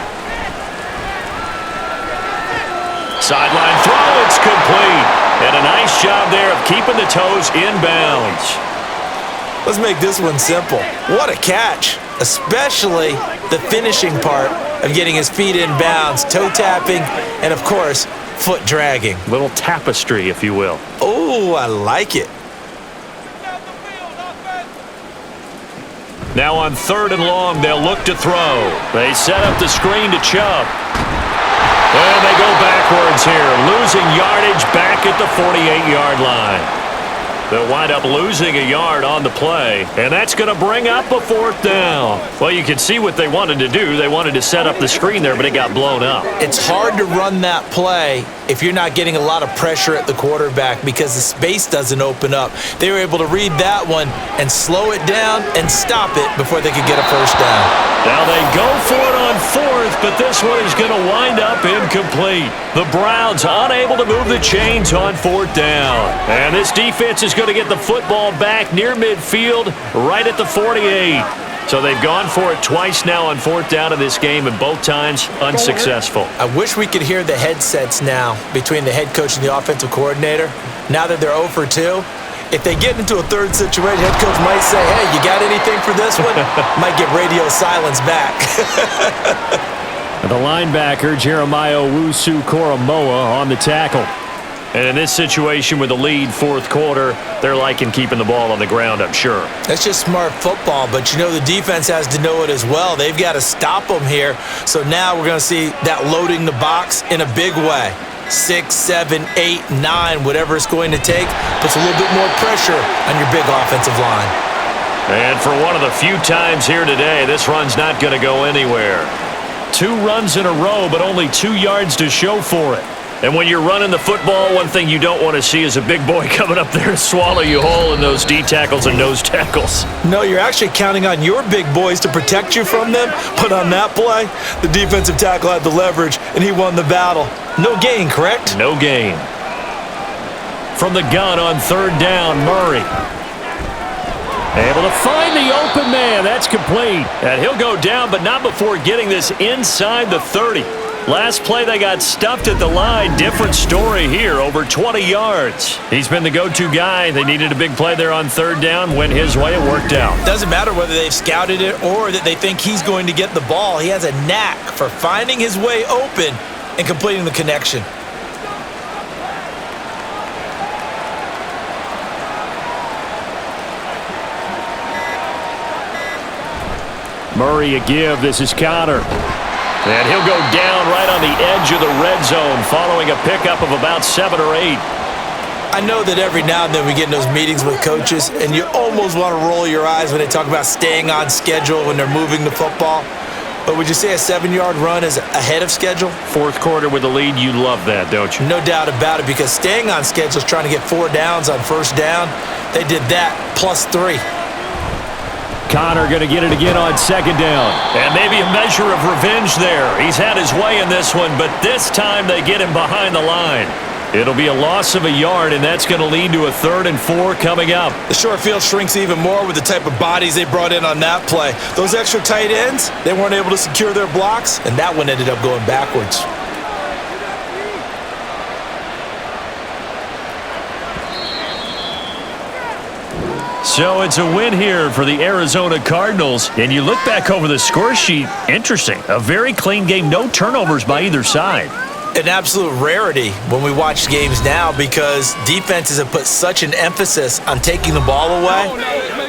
Sideline throw, it's complete. And a nice job there of keeping the toes in bounds. Let's make this one simple. What a catch, especially the finishing part of getting his feet in bounds, toe tapping, and of course, foot dragging. Little tapestry, if you will. Oh, I like it. Now on 3rd and long, they'll look to throw. They set up the screen to Chubb. And they go backwards here, losing yardage back at the 48-yard line. They'll wind up losing a yard on the play, and that's going to bring up a 4th down. Well, you can see what they wanted to do. They wanted to set up the screen there, but it got blown up. It's hard to run that play if you're not getting a lot of pressure at the quarterback because the space doesn't open up. They were able to read that one and slow it down and stop it before they could get a first down. Now they go for it on 4th, but this one is going to wind up incomplete. The Browns unable to move the chains on 4th down. And this defense is going to get the football back near midfield, right at the 48. So they've gone for it twice now on 4th down in this game, and both times unsuccessful. I wish we could hear the headsets now between the head coach and the offensive coordinator. Now that they're 0 for 2, if they get into a 3rd situation, head coach might say, hey, you got anything for this one? Might get radio silence back. The linebacker, Jeremiah Owusu-Koramoah, on the tackle. And in this situation with the lead 4th quarter, they're liking keeping the ball on the ground, I'm sure. That's just smart football, but you know the defense has to know it as well. They've got to stop them here. So now we're going to see that loading the box in a big way. 6, 7, 8, 9, whatever it's going to take, puts a little bit more pressure on your big offensive line. And for one of the few times here today, this run's not going to go anywhere. 2 runs in a row, but only 2 yards to show for it. And when you're running the football, one thing you don't want to see is a big boy coming up there and swallow you whole in those D tackles and nose tackles. No, you're actually counting on your big boys to protect you from them. But on that play, the defensive tackle had the leverage, and he won the battle. No gain, correct? No gain. From the gun on third down, Murray. Able to find the open man. That's complete. And he'll go down, but not before getting this inside the 30. Last play, they got stuffed at the line. Different story here, over 20 yards. He's been the go-to guy. They needed a big play there on third down. Went his way. It worked out. Doesn't matter whether they've scouted it or that they think he's going to get the ball. He has a knack for finding his way open and completing the connection. Murray a give. This is Connor. And he'll go down right on the edge of the red zone following a pickup of about 7 or 8. I know that every now and then we get in those meetings with coaches, and you almost want to roll your eyes when they talk about staying on schedule when they're moving the football. But would you say a 7-yard run is ahead of schedule? Fourth quarter with the lead, you love that, don't you? No doubt about it, because staying on schedule is trying to get 4 downs on first down. They did that plus 3. Connor going to get it again on second down. And maybe a measure of revenge there. He's had his way in this one, but this time they get him behind the line. It'll be a loss of a yard, and that's going to lead to a 3rd and 4 coming up. The short field shrinks even more with the type of bodies they brought in on that play. Those extra tight ends, they weren't able to secure their blocks, and that one ended up going backwards. So it's a win here for the Arizona Cardinals. And you look back over the score sheet, interesting. A very clean game, no turnovers by either side. An absolute rarity when we watch games now because defenses have put such an emphasis on taking the ball away.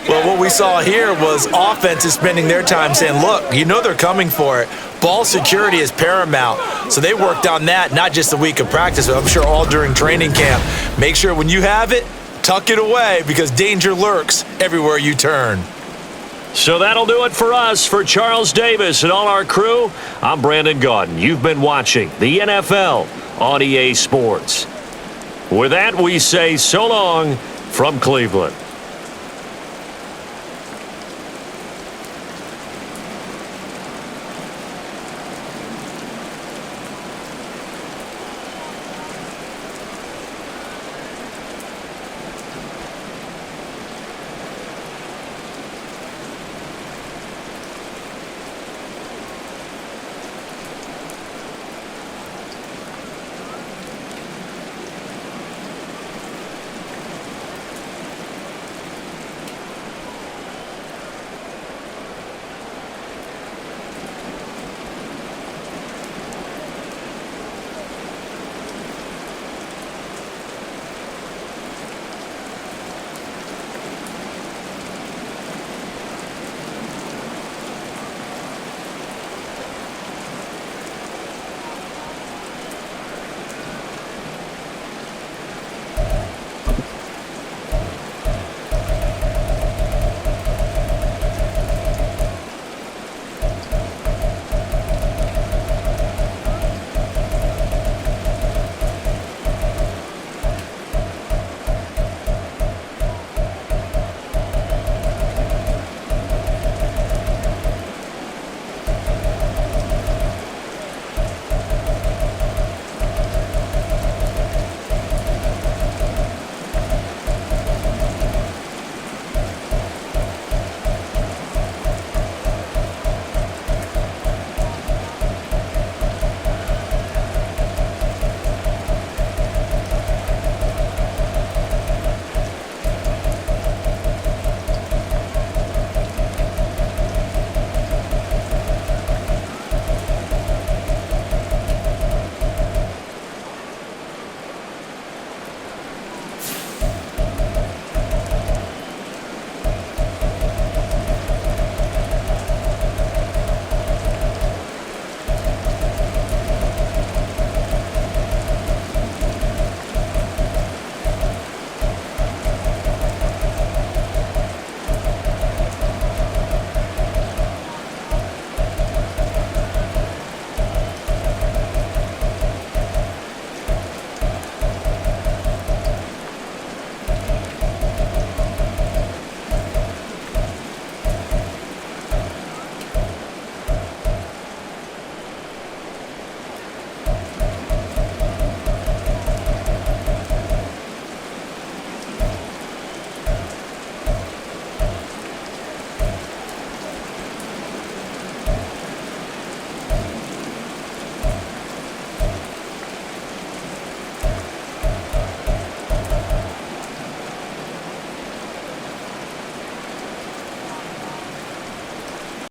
Well, what we saw here was offenses spending their time saying, look, you know they're coming for it. Ball security is paramount. So they worked on that, not just a week of practice, but I'm sure all during training camp. Make sure when you have it, tuck it away because danger lurks everywhere you turn. So that'll do it for us. For Charles Davis and all our crew, I'm Brandon Gaudin. You've been watching the NFL on EA Sports. With that, we say so long from Cleveland.